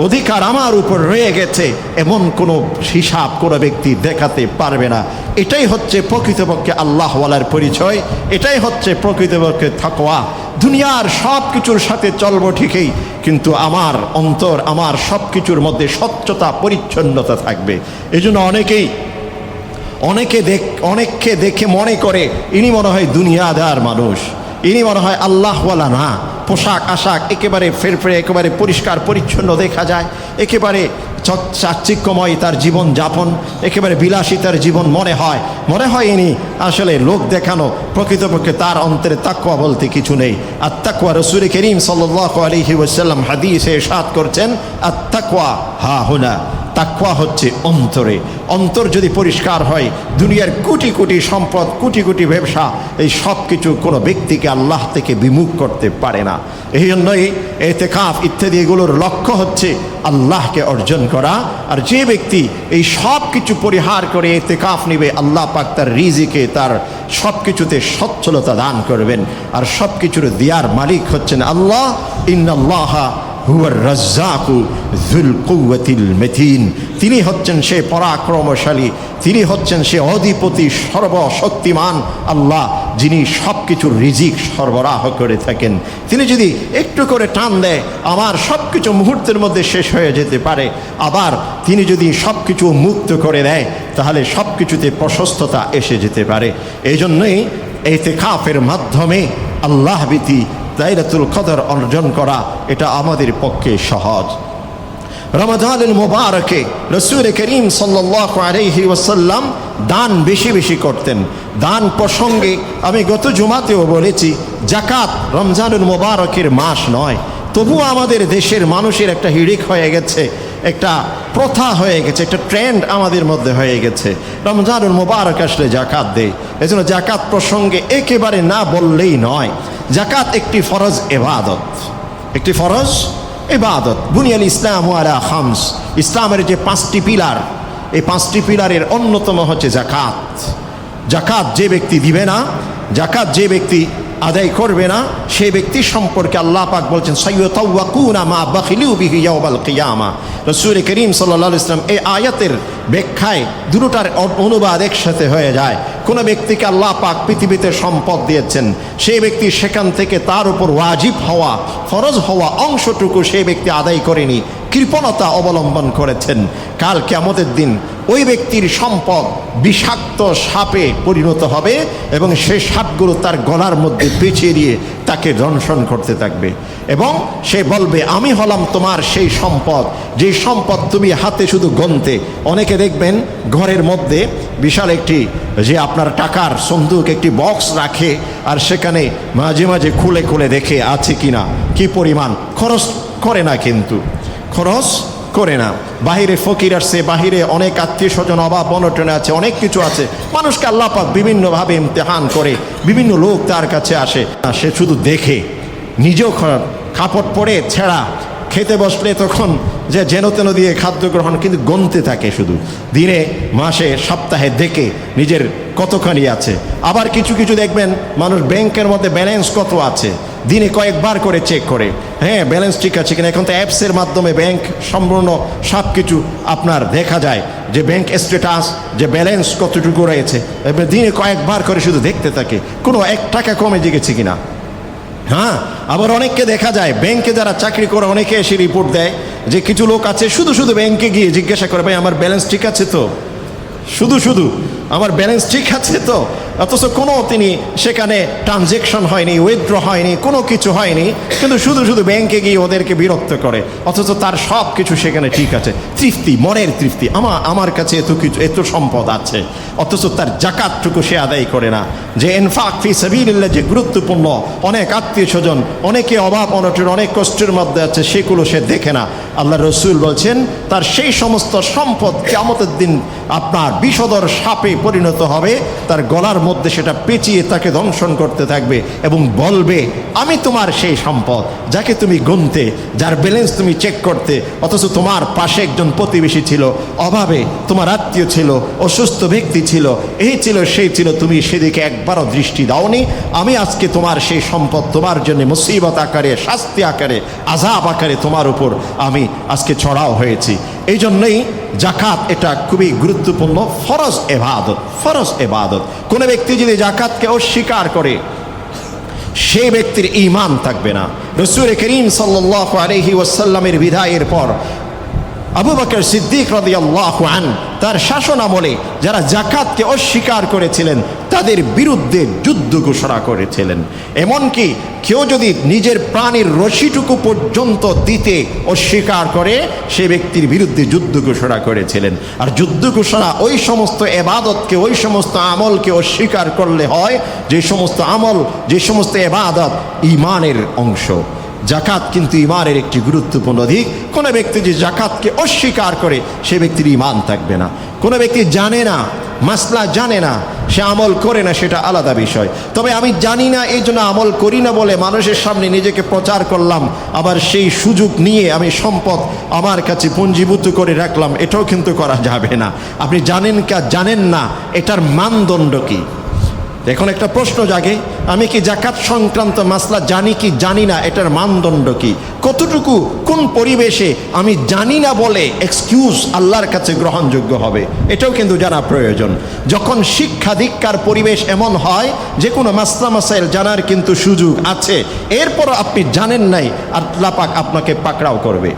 [SPEAKER 1] অধিকার আমার উপর রয়ে গেছে, এমন কোনো হিসাব কোনো ব্যক্তি দেখাতে পারবে না। এটাই হচ্ছে প্রকৃতপক্ষে আল্লাহওয়ালার পরিচয়, এটাই হচ্ছে প্রকৃতপক্ষে তাকওয়া। দুনিয়ার সব কিছুর সাথে চলবো ঠিকই, কিন্তু আমার অন্তর, আমার সব কিছুর মধ্যে স্বচ্ছতা পরিচ্ছন্নতা থাকবে। এই জন্য অনেককে দেখে মনে করে ইনি মনে হয় দুনিয়াদার মানুষ, ইনি মনে হয় আল্লাহওয়ালা না। পোশাক আশাক একেবারে ফেরফেরে, একেবারে পরিষ্কার পরিচ্ছন্ন দেখা যায়, একেবারে চাকচিক্যময় তার জীবন যাপন, একেবারে বিলাসিতার জীবন মনে হয় ইনি আসলে লোক দেখানো, প্রকৃতপক্ষে তার অন্তরে তাকওয়া বলতে কিছু নেই। আর তাকওয়া, রাসূল করিম সাল্লাল্লাহু আলাইহি ওয়াসাল্লাম হাদিসে ইরশাদ করছেন, আত-তাকওয়া হা হুনা, তাকওয়া হচ্ছে অন্তরে। অন্তর যদি পরিষ্কার হয়, দুনিয়ার কোটি কোটি সম্পদ, কোটি কোটি ব্যবসা, এই সব কিছু কোনো ব্যক্তিকে আল্লাহ থেকে বিমুখ করতে পারে না। এই জন্যই ইতিকাফ ইত্যাদি এগুলোর লক্ষ্য হচ্ছে আল্লাহকে অর্জন করা। আর যে ব্যক্তি এই সব কিছু পরিহার করে ইতিকাফ নিবে, আল্লাহ পাক তার রিজিকে, তার সব কিছুতে সচ্ছলতা দান করবেন। আর সব কিছুর দেয়ার মালিক হচ্ছেন আল্লাহ। ইন্নাল্লাহা হুয়ার রাজ্জাকু যুল কুওয়াতিল মতিন, তিনি হচ্ছেন সে পরাক্রমশালী, তিনি হচ্ছেন সে অধিপতি, সর্বশক্তিমান আল্লাহ, যিনি সব কিছুর রিজিক সরবরাহ করে থাকেন। তিনি যদি একটু করে টান দেয়, আমার সব কিছু মুহূর্তের মধ্যে শেষ হয়ে যেতে পারে। আবার তিনি যদি সব কিছু মুক্ত করে দেয়, তাহলে সব কিছুতে প্রশস্ততা এসে যেতে পারে। এই জন্যই ইতিকাফের মাধ্যমে আল্লাহ ভীতি, লাইলাতুল কদর অর্জন করা, এটা আমাদের পক্ষে সহজ। রমাদানুল মুবারকে রাসূল করিম সাল্লাল্লাহু আলাইহি ওয়াসাল্লাম দান বেশি বেশি করতেন। দান প্রসঙ্গে আমি গত জুমাতেও বলেছি, যাকাত রমজানুল মুবারকের মাস নয়, তবুও আমাদের দেশের মানুষের একটা হিড়িক হয়ে গেছে, একটা প্রথা হয়ে গেছে, একটা ট্রেন্ড আমাদের মধ্যে হয়ে গেছে। রমজানুল মুবারক আসলে জাকাত দেয়। এজন্য জাকাত প্রসঙ্গে একেবারে না বললেই নয়। জাকাত একটি ফরজ ইবাদত, একটি ফরজ ইবাদত। বুনিয়াল ইসলাম আলা খামস, ইসলামের যে 5টি পিলার, এই 5টি পিলারের অন্যতম হচ্ছে জাকাত। জাকাত যে ব্যক্তি দিবে না, জাকাত যে ব্যক্তি আদায় করবে না, সেই ব্যক্তি সম্পর্কে আল্লাহ পাক বলছেন, সাইয়্যুতাওয়াকুনা মা বাখিলু বিহি ইয়াওমাল কিয়ামা। রাসূল করিম সাল্লাল্লাহু আলাইহি ওয়াসাল্লাম এই আয়াতের ব্যাখ্যায় দুটোটার অনুবাদ একসাথে হয়ে যায়। কোনো ব্যক্তিকে আল্লাহ পাক পৃথিবীতে সম্পদ দিয়েছেন, সেই ব্যক্তি সেখান থেকে তার উপর ওয়াজিব হওয়া, ফরজ হওয়া অংশটুকু সেই ব্যক্তি আদায় করেনি, কৃপণতা অবলম্বন করেছেন, কাল কিয়ামতের দিন ওই ব্যক্তির সম্পদ বিষাক্ত সাপে পরিণত হবে এবং সেই সাপগুলো তার গলার মধ্যে পেঁচিয়ে দিয়ে তাকে দংশন করতে থাকবে। এবং সে বলবে, আমি হলাম তোমার সেই সম্পদ, যেই সম্পদ তুমি হাতে শুধু গনতে। অনেকে দেখবেন ঘরের মধ্যে বিশাল একটি যে আপনার টাকার সন্দুক, একটি বক্স রাখে, আর সেখানে মাঝে মাঝে খুলে খুলে দেখে আছে কিনা, কি পরিমাণ খরচ করে না, কিন্তু খরচ করে না। বাহিরে ফকির আসছে, বাহিরে অনেক আত্মীয় স্বজন অভাব অনটনে আছে, অনেক কিছু আছে। মানুষকে আল্লাহ পাক বিভিন্নভাবে ইমতিহান করে, বিভিন্ন লোক তার কাছে আসে, সে শুধু দেখে, নিজেও কাপড় পরে ছেঁড়া, খেতে বসলে তখন যে যেন তেন দিয়ে খাদ্য গ্রহণ, কিন্তু গনতে থাকে শুধু, দিনে মাসে সপ্তাহে দেখে নিজের কতখানি আছে। আবার কিছু কিছু দেখবেন মানুষ ব্যাংকের মধ্যে ব্যালেন্স কত আছে, দিনে কয়েকবার করে চেক করে, হ্যাঁ ব্যালেন্স ঠিক আছে কিনা। এখন তো অ্যাপসের মাধ্যমে ব্যাংক সম্পূর্ণ সব কিছু আপনার দেখা যায়, যে ব্যাংক স্ট্যাটাস, যে ব্যালেন্স কতটুকু রয়েছে, এবার দিনে কয়েকবার করে শুধু দেখতে থাকে, কোনো 1 টাকা কমে গেছে কিনা। হ্যাঁ, আবার অনেককে দেখা যায় ব্যাংকে যারা চাকরি করে, অনেকে এসে রিপোর্ট দেয় যে কিছু লোক আছে শুধু শুধু ব্যাংকে গিয়ে জিজ্ঞাসা করে, ভাই আমার ব্যালেন্স ঠিক আছে তো, শুধু শুধু আমার ব্যালেন্স ঠিক আছে তো, অথচ কোনো তিনি সেখানে ট্রানজ্যাকশন হয়নি, উইথড্র হয়নি, কোনো কিছু হয়নি, কিন্তু শুধু শুধু ব্যাংকে গিয়ে ওদেরকে বিরক্ত করে, অথচ তার সব কিছু সেখানে ঠিক আছে। তৃপ্তি, মনের তৃপ্তি, আমার কাছে এত কিছু, এত সম্পদ আছে, অথচ তার জাকাতটুকু সে আদায় করে না। যে ইনফাক ফি সাবিলিল্লাহ যে গুরুত্বপূর্ণ, অনেক আত্মীয় স্বজন, অনেকে অভাব অনটন, অনেক কষ্টের মধ্যে আছে, সেগুলো সে দেখে না। আল্লাহ রসুল বলছেন, তার সেই সমস্ত সম্পদ কিয়ামতের দিন আপনার বিষধর সাপে পরিণত হবে, তার গলার মধ্যে সেটা পেঁচিয়ে তাকে দংশন করতে থাকবে এবং বলবে, আমি তোমার সেই সম্পদ, যাকে তুমি গুনতে, যার ব্যালেন্স তুমি চেক করতে, অথচ তোমার পাশে একজন প্রতিবেশী ছিল, অভাবে তোমার আত্মীয় ছিল, অসুস্থ ব্যক্তি ছিল, এই ছিল সেই ছিল, তুমি সেদিকে একবারও দৃষ্টি দাওনি। আমি আজকে তোমার সেই সম্পদ তোমার জন্য মুসিবত আকারে, শাস্তি আকারে, আযাব আকারে তোমার উপর আমি আজকে ছড়াও হয়েছি। এই জন্যই জাকাত এটা খুবই গুরুত্বপূর্ণ ফরজ ইবাদত, ফরজ ইবাদত। কোনো ব্যক্তি যদি জাকাতকে অস্বীকার করে, সেই ব্যক্তির ঈমান থাকবে না। রাসূল করিম সাল্লাল্লাহু আলাইহি ওয়াসাল্লামের বিদায়ের পর আবু বকর সিদ্দিক রাদিয়াল্লাহু আনহু তার শাসন আমলে যারা জাকাতকে অস্বীকার করেছিলেন, তাদের বিরুদ্ধে যুদ্ধ ঘোষণা করেছিলেন। এমনকি কেউ যদি নিজের প্রাণের রশিটুকু পর্যন্ত দিতে অস্বীকার করে, সে ব্যক্তির বিরুদ্ধে যুদ্ধ ঘোষণা করেছিলেন। আর যুদ্ধ ঘোষণা ওই সমস্ত এবাদতকে, ওই সমস্ত আমলকে অস্বীকার করলে হয় যে সমস্ত আমল, যে সমস্ত এবাদত ঈমানের অংশ। জাকাত কিন্তু ঈমানের একটি গুরুত্বপূর্ণ দিক। কোনো ব্যক্তি যে জাকাতকে অস্বীকার করে, সে ব্যক্তির ঈমান থাকবে না। কোনো ব্যক্তি জানে না, মাসলা জানে না, সে আমল করে না, সেটা আলাদা বিষয়। তবে আমি জানি না, এই জন্য আমল করি না বলে মানুষের সামনে নিজেকে প্রচার করলাম, আবার সেই সুযোগ নিয়ে আমি সম্পদ আমার কাছে পুঞ্জীভূত করে রাখলাম, এটাও কিন্তু করা যাবে না। আপনি জানেন জানেন না, এটার মানদণ্ড কি? এখন একটা প্রশ্ন জাগে, আমি কি জাকাত সংক্রান্ত মাসলা জানি কি জানি না, এটার মানদণ্ড কি? কতটুকু, কোন পরিবেশে আমি জানি না বলে এক্সকিউজ আল্লাহর কাছে গ্রহণযোগ্য হবে, এটাও কিন্তু জানা প্রয়োজন। যখন শিক্ষা দীক্ষার পরিবেশ এমন হয় যে কোনো মাসলা মাসাইল জানার কিন্তু সুযোগ আছে, এরপরও আপনি জানেন নাই, আল্লাহ পাক আপনাকে পাকড়াও করবে।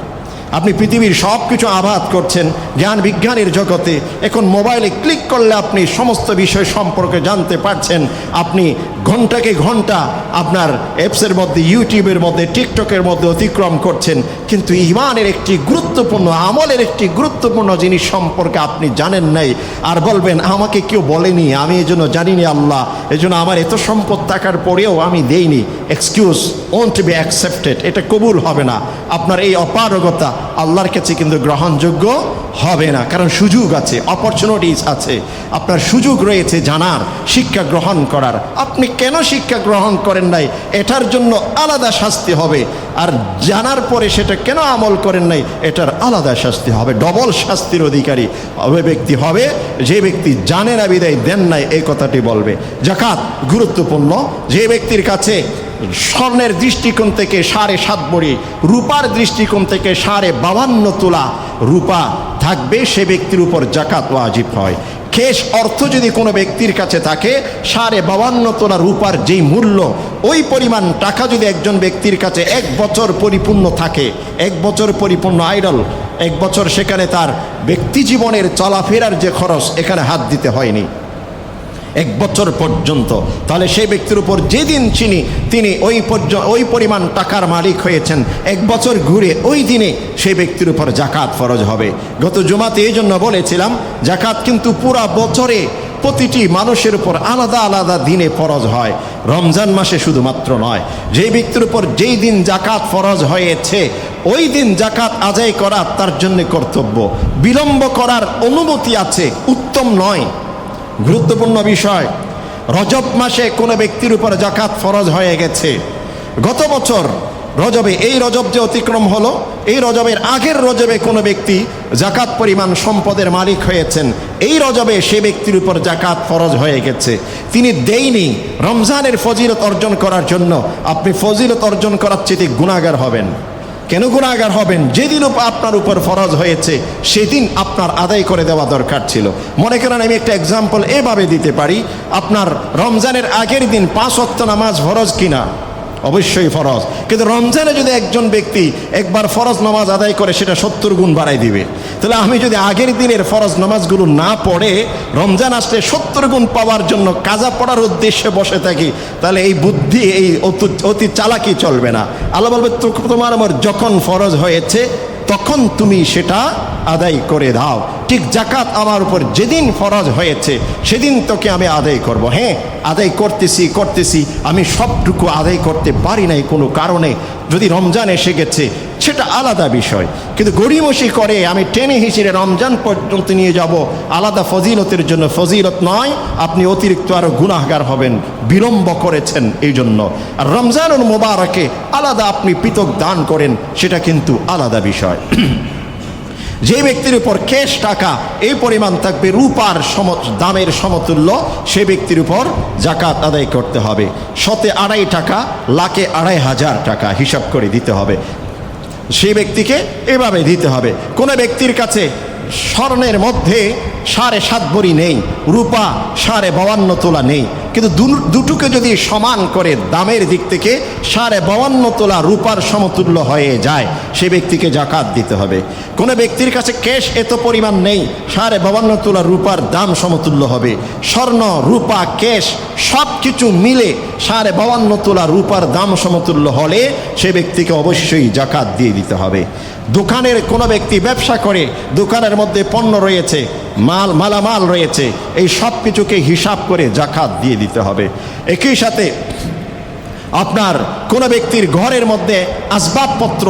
[SPEAKER 1] আপনি পৃথিবীর সব কিছু আবাদ করছেন জ্ঞান বিজ্ঞানের জগতে, এখন মোবাইলে ক্লিক করলে আপনি সমস্ত বিষয় সম্পর্কে জানতে পারছেন। আপনি ঘন্টাকে ঘন্টা আপনার অ্যাপসের মধ্যে, ইউটিউবের মধ্যে, টিকটকের মধ্যে অতিক্রম করছেন, কিন্তু ঈমানের একটি গুরুত্বপূর্ণ, আমলের একটি গুরুত্বপূর্ণ জিনিস সম্পর্কে আপনি জানেন নাই। আর বলবেন আমাকে কেউ বলেনি, আমি এই জন্য জানিনি আল্লাহ, এই জন্য আমার এত সম্পদ থাকার পরেও আমি দেইনি। এক্সকিউজ ওন্ট বি অ্যাকসেপ্টেড, এটা কবুল হবে না। আপনার এই অপারগতা আল্লাহর কাছে কিন্তু গ্রহণযোগ্য হবে না। কারণ সুযোগ আছে, অপরচুনিটিস আছে, আপনার সুযোগ রয়েছে জানার, শিক্ষা গ্রহণ করার। আপনি কেন শিক্ষা গ্রহণ করেন নাই, এটার জন্য আলাদা শাস্তি হবে। আর জানার পরে সেটা কেন আমল করেন নাই, এটার আলাদা শাস্তি হবে। ডবল শাস্তির অধিকারী ওই ব্যক্তি হবে যে ব্যক্তি জানে না বিদায় দেন নাই, এই কথাটি বলবে। জাকাত গুরুত্বপূর্ণ। যে ব্যক্তির কাছে স্বর্ণের দৃষ্টিকোণ থেকে 7.5 ভরি, রূপার দৃষ্টিকোণ থেকে 52.5 তোলা রূপা থাকবে, সে ব্যক্তির উপর জাকাত ওয়াজিব হয়। কেশ অর্থ যদি কোনো ব্যক্তির কাছে থাকে, 52.5 তোলা রূপার যেই মূল্য, ওই পরিমাণ টাকা যদি একজন ব্যক্তির কাছে 1 বছর পরিপূর্ণ থাকে, 1 বছর পরিপূর্ণ আইডল, 1 বছর সেখানে তার ব্যক্তি জীবনের চলাফেরার যে খরচ, এখানে হাত দিতে হয়নি 1 বছর পর্যন্ত, তাহলে সেই ব্যক্তির উপর যেদিন তিনি ওই পরিমাণ টাকার মালিক হয়েছেন, 1 বছর ঘুরে ওই দিনে সেই ব্যক্তির উপর জাকাত ফরজ হবে। গত জুমাতে এই জন্য বলেছিলাম, জাকাত কিন্তু পুরা বছরে প্রতিটি মানুষের উপর আলাদা আলাদা দিনে ফরজ হয়, রমজান মাসে শুধুমাত্র নয়। যেই ব্যক্তির উপর যেই দিন জাকাত ফরজ হয়েছে, ওই দিন জাকাত আদায় করা তার জন্য কর্তব্য। বিলম্ব করার অনুমতি আছে, উত্তম নয়। গুরুত্বপূর্ণ বিষয়, রজব মাসে কোনো ব্যক্তির উপর জাকাত ফরজ হয়ে গেছে। গত বছর রজবে, এই রজব যে অতিক্রম হলো, এই রজবের আগের রজবে কোনো ব্যক্তি জাকাত পরিমাণ সম্পদের মালিক হয়েছেন, এই রজবে সে ব্যক্তির উপর জাকাত ফরজ হয়ে গেছে, তিনি দেয়নি। রমজানের ফজিলত অর্জন করার জন্য আপনি ফজিলত অর্জন করার চেয়ে গুনাহগার হবেন। কেন গুনাহগার হবেন? যেদিন আপনার উপর ফরজ হয়েছে সেদিন আপনার আদায় করে দেওয়া দরকার ছিল। মনে করেন, আমি একটা এক্সাম্পল এভাবে দিতে পারি, আপনার রমজানের আগের দিন 5 ওয়াক্ত নামাজ ফরজ কিনা? অবশ্যই ফরজ। কিন্তু রমজানে যদি একজন ব্যক্তি একবার ফরজ নামাজ আদায় করে, সেটা 70 গুণ বাড়াই দিবে। তাহলে আমি যদি আগের দিনের ফরজ নামাজগুলো না পড়ে রমজান আসলে 70 গুণ পাওয়ার জন্য কাজা পড়ার উদ্দেশ্যে বসে থাকি, তাহলে এই বুদ্ধি, এই অতি চালাকি চলবে না। আল্লাহ বলবে, তোমার আমার যখন ফরজ হয়েছে তখন তুমি সেটা আদায় করে দাও। ঠিক জাকাত আমার উপর যেদিন ফরজ হয়েছে সেদিন তোকে আমি আদায় করব। হ্যাঁ, আদায় করতেছি, আমি সবটুকু আদায় করতে পারি নাই কোনো কারণে, যদি রমজান এসে গেছে সেটা আলাদা বিষয়। কিন্তু গড়িমসি করে আমি টেনে হিসেবে রমজান পর্যন্ত নিয়ে যাব, আলাদা ফজিলতের জন্য, ফজিলত নয়, আপনি অতিরিক্ত আরও গুনাহগার হবেন, বিলম্ব করেছেন এই জন্য। আর রমজানুল মুবারকে আলাদা আপনি পৃথক দান করেন, সেটা কিন্তু আলাদা বিষয়। যে ব্যক্তির উপর ক্যাশ টাকা এই পরিমাণ থাকবে, রূপার দামের সমতুল্য, সে ব্যক্তির উপর জাকাত আদায় করতে হবে। 2.5 টাকা, লাখে 2,500 টাকা হিসাব করে দিতে হবে, সেই ব্যক্তিকে এভাবে দিতে হবে। কোনো ব্যক্তির কাছে স্বর্ণের মধ্যে 7.5 ভরি নেই, রূপা 52.5 তোলা নেই, কিন্তু দুটোকে যদি সমান করে দামের দিক থেকে 52.5 তোলা রূপার সমতুল্য হয়ে যায়, সে ব্যক্তিকে জাকাত দিতে হবে। কোনো ব্যক্তির কাছে ক্যাশ এত পরিমাণ নেই, 52.5 তোলা রূপার দাম সমতুল্য হবে, স্বর্ণ রূপা ক্যাশ সব কিছু মিলে 52.5 তোলা রূপার দাম সমতুল্য হলে সে ব্যক্তিকে অবশ্যই জাকাত দিয়ে দিতে হবে। দোকানের কোনো ব্যক্তি ব্যবসা করে, দোকানের মধ্যে পণ্য রয়েছে, মালামাল রয়েছে, এই সব কিছুকে হিসাব করে জাকাত দিয়ে দিতে হবে। একই সাথে আপনার কোনো ব্যক্তির ঘরের মধ্যে আসবাবপত্র,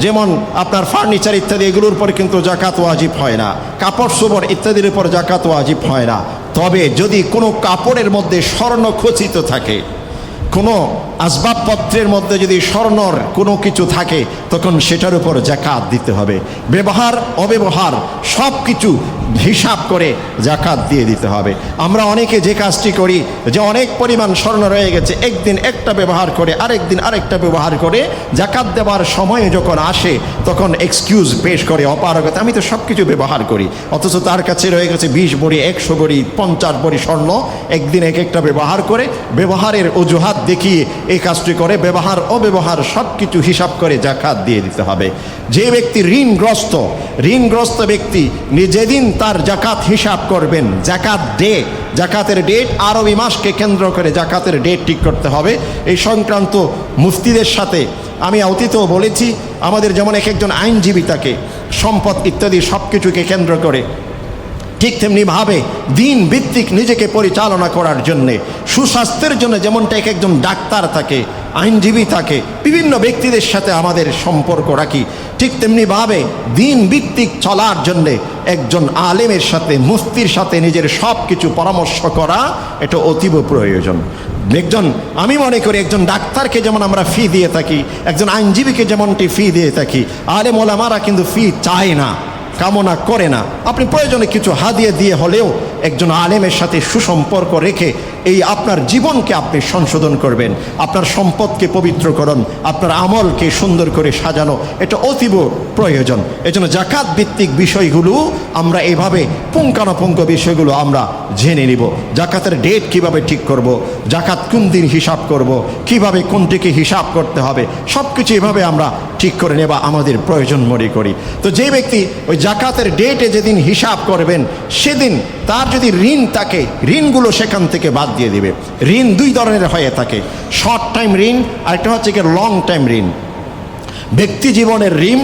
[SPEAKER 1] যেমন আপনার ফার্নিচার ইত্যাদি, এগুলোর উপর কিন্তু জাকাত ওয়াজিব হয় না, কাপড় চোপড় ইত্যাদির উপর জাকাত ওয়াজিব হয় না। তবে যদি কোনো কাপড়ের মধ্যে স্বর্ণ খচিত থাকে, কোনো আসবাবপত্রের মধ্যে যদি স্বর্ণর কোনো কিছু থাকে, তখন সেটার উপর জাকাত দিতে হবে। ব্যবহার অব্যবহার সব কিছু হিসাব করে জাকাত দিয়ে দিতে হবে। আমরা অনেকে যে কাজটি করি, যে অনেক পরিমাণ স্বর্ণ রয়ে গেছে, একদিন একটা ব্যবহার করে আরেকদিন আরেকটা ব্যবহার করে, জাকাত দেওয়ার সময় যখন আসে তখন এক্সকিউজ পেশ করে, অপারগতা, আমি তো সব কিছু ব্যবহার করি, অথচ তার কাছে রয়ে গেছে 20 ভরি, 100 ভরি, 50 ভরি স্বর্ণ, একদিন এক একটা ব্যবহার করে, ব্যবহারের অজুহাত দেখিয়ে এই কাজটি করে। ব্যবহার অব্যবহার সব কিছু হিসাব করে জাকাত দিয়ে দিতে হবে। যে ব্যক্তি ঋণগ্রস্ত ব্যক্তি যেদিন তার জাকাত হিসাব করবেন, জাকাতের ডেট আরবি মাসকে কেন্দ্র করে জাকাতের ডেট ঠিক করতে হবে। এই সংক্রান্ত মুফতিদের সাথে আমি অতীতেও বলেছি, আমাদের যেমন এক একজন আইনজীবী থাকে, সম্পদ ইত্যাদি সব কিছুকে কেন্দ্র করে, ঠিক তেমনিভাবে দিন ভিত্তিক নিজেকে পরিচালনা করার জন্যে, সুস্বাস্থ্যের জন্য যেমনটা এক একজন ডাক্তার থাকে, আইনজীবী থাকে, বিভিন্ন ব্যক্তিদের সাথে আমাদের সম্পর্ক রাখি, ঠিক তেমনিভাবে দিন ভিত্তিক চলার জন্যে একজন আলেমের সাথে, মুফতির সাথে নিজের সব কিছু পরামর্শ করা এটা অতীব প্রয়োজন। আমি মনে করি একজন ডাক্তারকে যেমন আমরা ফি দিয়ে থাকি, একজন আইনজীবীকে যেমনটি ফি দিয়ে থাকি, আলেম ওলামারা কিন্তু ফি চায় না, কামনা করে না। আপনি প্রয়োজনে কিছু হাদিয়া দিয়ে হলেও একজন আলেমের সাথে সুসম্পর্ক রেখে এই আপনার জীবনকে আপনি সংশোধন করবেন, আপনার সম্পদকে পবিত্র করুন, আপনার আমলকে সুন্দর করে সাজানো, এটা অতীব প্রয়োজন। এজন্য জাকাত ভিত্তিক বিষয়গুলো আমরা এভাবে পুঙ্খানুপুঙ্খ বিষয়গুলো আমরা জেনে নিব। জাকাতের ডেট কিভাবে ঠিক করব, জাকাত কোন দিন হিসাব করব, কিভাবে কোনটিকে হিসাব করতে হবে, সব কিছু এভাবে আমরা ঠিক করে নেবা আমাদের প্রয়োজন মনে করি। তো যে ব্যক্তি ওই জাকাতের ডেটে যেদিন হিসাব করবেন, সেদিন তার যদি ঋণ থাকে, ঋণগুলো সেখান থেকে বাদ দিয়ে দিবে। ঋণ দুই ধরনের হয়ে থাকে, শর্ট টাইম ঋণ, আরেকটা হচ্ছে কি লং টাইম ঋণ। ব্যক্তি জীবনের ঋণ,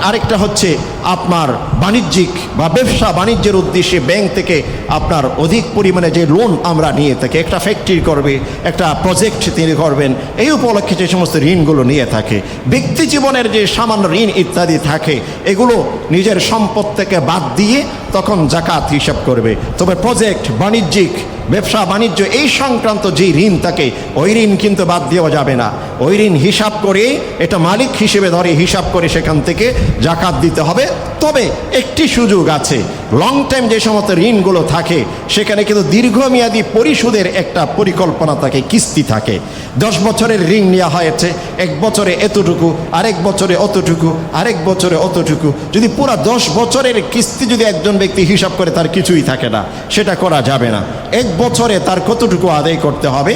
[SPEAKER 1] আরেকটা হচ্ছে আপনার বাণিজ্যিক বা ব্যবসা বাণিজ্যের উদ্দেশ্যে ব্যাংক থেকে আপনার অধিক পরিমাণে যে লোন আমরা নিয়ে থাকি, একটা ফ্যাক্টরি করবে, একটা প্রজেক্ট তিনি করবেন, এই উপলক্ষে যে সমস্ত ঋণগুলো নিয়ে থাকে। ব্যক্তি জীবনের যে সামান্য ঋণ ইত্যাদি থাকে, এগুলো নিজের সম্পদ থেকে বাদ দিয়ে তখন জাকাত হিসাব করবে। তবে প্রজেক্ট, বাণিজ্যিক ব্যবসা বাণিজ্য এই সংক্রান্ত যে ঋণ থাকে, ওই ঋণ কিন্তু বাদ দেওয়া যাবে না। ওই ঋণ হিসাব করে, এটা মালিক হিসেবে ধরে হিসাব করে সেখান থেকে জাকাত দিতে হবে। তবে একটি সুযোগ আছে, লং টাইম যে সমস্ত ঋণগুলো থাকে সেখানে কিন্তু দীর্ঘমেয়াদী পরিশোধের একটা পরিকল্পনা থাকে, কিস্তি থাকে। 10 বছরের ঋণ নেওয়া হয়েছে, 1 বছরে এতটুকু, আরেক বছরে অতটুকু, আরেক বছরে অতটুকু। যদি পুরো 10 বছরের কিস্তি যদি একজন ব্যক্তি হিসাব করে, তার কিছুই থাকে না, সেটা করা যাবে না। 1 বছরে তার কতটুকু আদায় করতে হবে,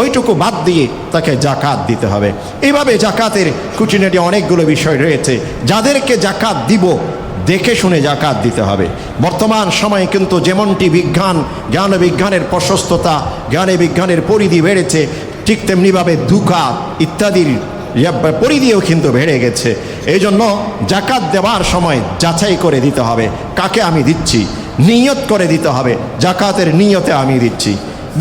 [SPEAKER 1] ওইটুকু বাদ দিয়ে তাকে জাকাত দিতে হবে। এইভাবে জাকাতের খুঁটিনাটি অনেকগুলো বিষয় রয়েছে। যাদেরকে জাকাত দিব, দেখে শুনে জাকাত দিতে হবে। বর্তমান সময়ে কিন্তু যেমনটি জ্ঞান বিজ্ঞানের প্রশস্ততা, জ্ঞানে বিজ্ঞানের পরিধি বেড়েছে, ঠিক তেমনিভাবে ধোঁকা ইত্যাদির পরিধিও কিন্তু বেড়ে গেছে। এই জন্য জাকাত দেওয়ার সময় যাচাই করে দিতে হবে, কাকে আমি দিচ্ছি, নিয়ত করে দিতে হবে, জাকাতের নিয়তে আমি দিচ্ছি।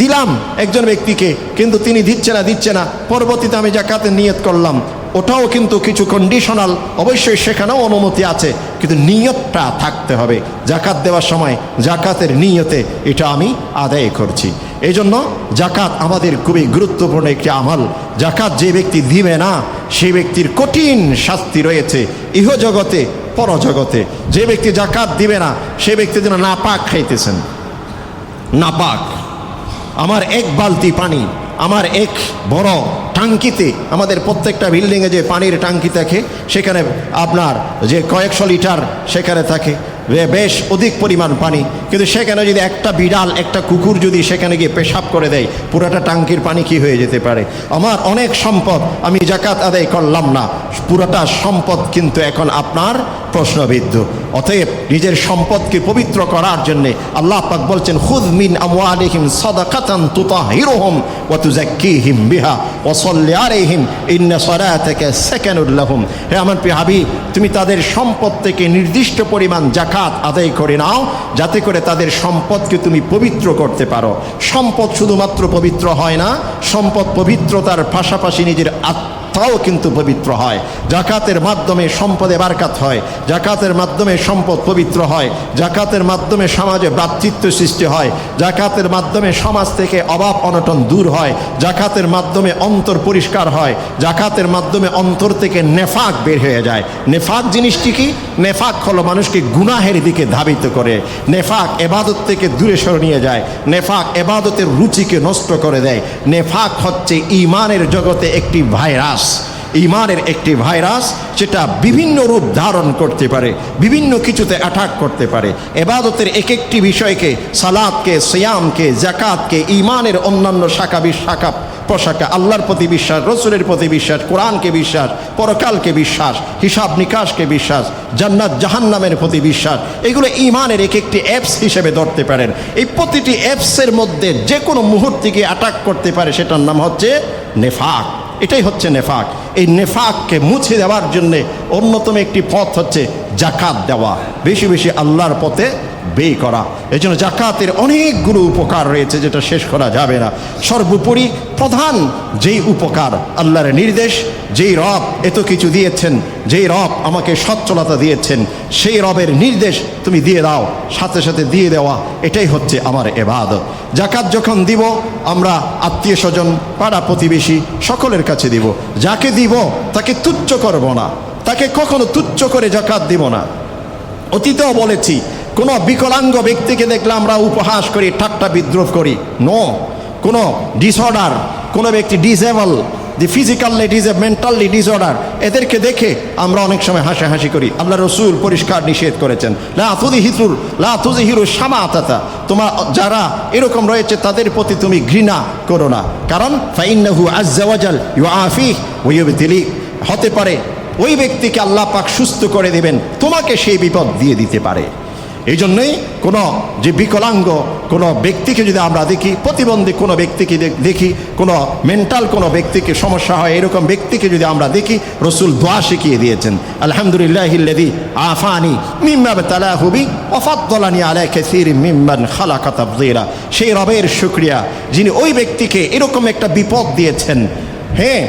[SPEAKER 1] দিলাম একজন ব্যক্তিকে, কিন্তু তিনি দিচ্ছে না, পরবর্তীতে আমি জাকাতের নিয়ত করলাম, ওটাও কিন্তু কিছু কন্ডিশনাল, অবশ্যই সেখানেও অনুমতি আছে, কিন্তু নিয়তটা থাকতে হবে। জাকাত দেওয়ার সময় জাকাতের নিয়তে এটা আমি আদায় করছি। এই জন্য জাকাত আমাদের খুবই গুরুত্বপূর্ণ একটি আমল। জাকাত যে ব্যক্তি দিবে না, সেই ব্যক্তির কঠিন শাস্তি রয়েছে ইহজগতে পরজগতে। যে ব্যক্তি জাকাত দিবে না, সে ব্যক্তি যেন নাপাক খাইতেছেন। নাপাক, আমার 1 বালতি পানি, আমার এক বড় টাঙ্কিতে, আমাদের প্রত্যেকটা বিল্ডিংয়ে যে পানির টাঙ্কি থাকে, সেখানে আপনার যে কয়েকশো লিটার সেখানে থাকে, বেশ অধিক পরিমাণ পানি, কিন্তু সেখানে যদি একটা বিড়াল একটা কুকুর যদি সেখানে গিয়ে পেশাব করে দেয়, পুরাটা টাঙ্কির পানি কি হয়ে যেতে পারে? আমার অনেক সম্পদ, আমি জাকাত আদায় করলাম না, পুরাটা সম্পদ কিন্তু এখন আপনার প্রশ্নবিদ্ধ। অতএব নিজের সম্পদকে পবিত্র করার জন্য আল্লাহ পাক বলছেন, খুয মিন আমওয়ালিহিম সাদাকাতান তুতাহিরুহুম ওয়া তুযাক্কিহিম বিহা ওয়া সাল্লি আলাইহিম ইন্না সালাতাকা সাকানুল লাহুম। হে আমার প্রিয় হাবিব, তুমি তাদের সম্পদ থেকে নির্দিষ্ট পরিমাণ জাকাত আদায় করে নাও, যাতে করে তাদের সম্পদকে তুমি পবিত্র করতে পারো। সম্পদ শুধুমাত্র পবিত্র হয় না, সম্পদ পবিত্রতার পাশাপাশি নিজের তাও কিন্তু পবিত্র হয়। জাকাতের মাধ্যমে সম্পদে বারকাত হয়, জাকাতের মাধ্যমে সম্পদ পবিত্র হয়, জাকাতের মাধ্যমে সমাজে ভ্রাতৃত্ব সৃষ্টি হয়, জাকাতের মাধ্যমে সমাজ থেকে অভাব অনটন দূর হয়, জাকাতের মাধ্যমে অন্তর পরিষ্কার হয়, জাকাতের মাধ্যমে অন্তর থেকে নেফাক বের হয়ে যায়। নেফাক জিনিসটি কি? নেফাক হলো মানুষকে গুনাহের দিকে ধাবিত করে, নেফাক এবাদত থেকে দূরে সরে নিয়ে যায়, নেফাক এবাদতের রুচিকে নষ্ট করে দেয়। নেফাক হচ্ছে ঈমানের জগতে একটি ভাইরাস, ঈমানের একটি ভাইরাস, সেটা বিভিন্ন রূপ ধারণ করতে পারে, বিভিন্ন কিছুতে অ্যাটাক করতে পারে। এবাদতের এক একটি বিষয়কে, সালাতকে, সিয়ামকে, যাকাতকে, ঈমানের অন্যান্য শাখা বিশাখা প্রশাখা, আল্লাহর প্রতি বিশ্বাস, রসুলের প্রতি বিশ্বাস, কোরআনকে বিশ্বাস, পরকালকে বিশ্বাস, হিসাব নিকাশকে বিশ্বাস, জান্নাত জাহান্নামের প্রতি বিশ্বাস, এগুলো ঈমানের এক একটি অ্যাপস হিসেবে ধরতে পারেন। এই প্রতিটি অ্যাপসের মধ্যে যে কোনো মুহূর্তে গিয়ে অ্যাটাক করতে পারে, সেটার নাম হচ্ছে নেফাক। এটাই হচ্ছে নেফাক। এই নেফাককে মুছে দেওয়ার জন্যে অন্যতম একটি পথ হচ্ছে জাকাত দেওয়া, বেশি বেশি আল্লাহর পথে ব্যয় করা। এই জন্য জাকাতের অনেকগুলো উপকার রয়েছে, যেটা শেষ করা যাবে না। সর্বোপরি প্রধান যেই উপকার, আল্লাহর নির্দেশ, যেই রব এত কিছু দিয়েছেন, যেই রব আমাকে সচ্ছলতা দিয়েছেন, সেই রবের নির্দেশ তুমি দিয়ে দাও, সাথে সাথে দিয়ে দেওয়া, এটাই হচ্ছে আমার ইবাদত। জাকাত যখন দিব, আমরা আত্মীয় স্বজন, পাড়া প্রতিবেশী সকলের কাছে দিব। যাকে দিব তাকে তুচ্ছ করব না, তাকে কখনো তুচ্ছ করে জাকাত দিব না। অতীতেও বলেছি, কোনো বিকলাঙ্গ ব্যক্তিকে দেখলে আমরা উপহাস করি, ঠাট্টা বিদ্রোহ করি। নো, কোনো ডিসঅর্ডার, কোনো ব্যক্তি ডিসেবল, দি ফিজিক্যালি ডিসেবল, মেন্টালি ডিসঅর্ডার, এদেরকে দেখে আমরা অনেক সময় হাসাহাসি করি। আল্লাহ রসুল পরিষ্কার নিষেধ করেছেন, লা তুযহিরু শামাতাতা, তোমার যারা এরকম রয়েছে তাদের প্রতি তুমি ঘৃণা করো না, কারণ ফাইন্নাহু আযজা ওয়াজাল ইউআফিহ ওয়া ইউবতিলি, হতে পারে ওই ব্যক্তিকে আল্লাহ পাক সুস্থ করে দেবেন, তোমাকে সেই বিপদ দিয়ে দিতে পারে। এই জন্যই কোনো যে বিকলাঙ্গ কোনো ব্যক্তিকে যদি আমরা দেখি, প্রতিবন্ধী কোনো ব্যক্তিকে দেখি, কোনো মেন্টাল কোনো ব্যক্তিকে সমস্যা হয়, এরকম ব্যক্তিকে যদি আমরা দেখি, রসুল দোয়া শিখিয়ে দিয়েছেন, আলহামদুলিল্লাহিল্লাযী আফানি মিম্মা ইবতালাহু বি ওয়া ফাদ্দালানি আলা কাসীরিম মিম্মান খালাকা তাফদীলা। সেই রবের শুকরিয়া যিনি ওই ব্যক্তিকে এরকম একটা বিপদ দিয়েছেন, হ্যাঁ,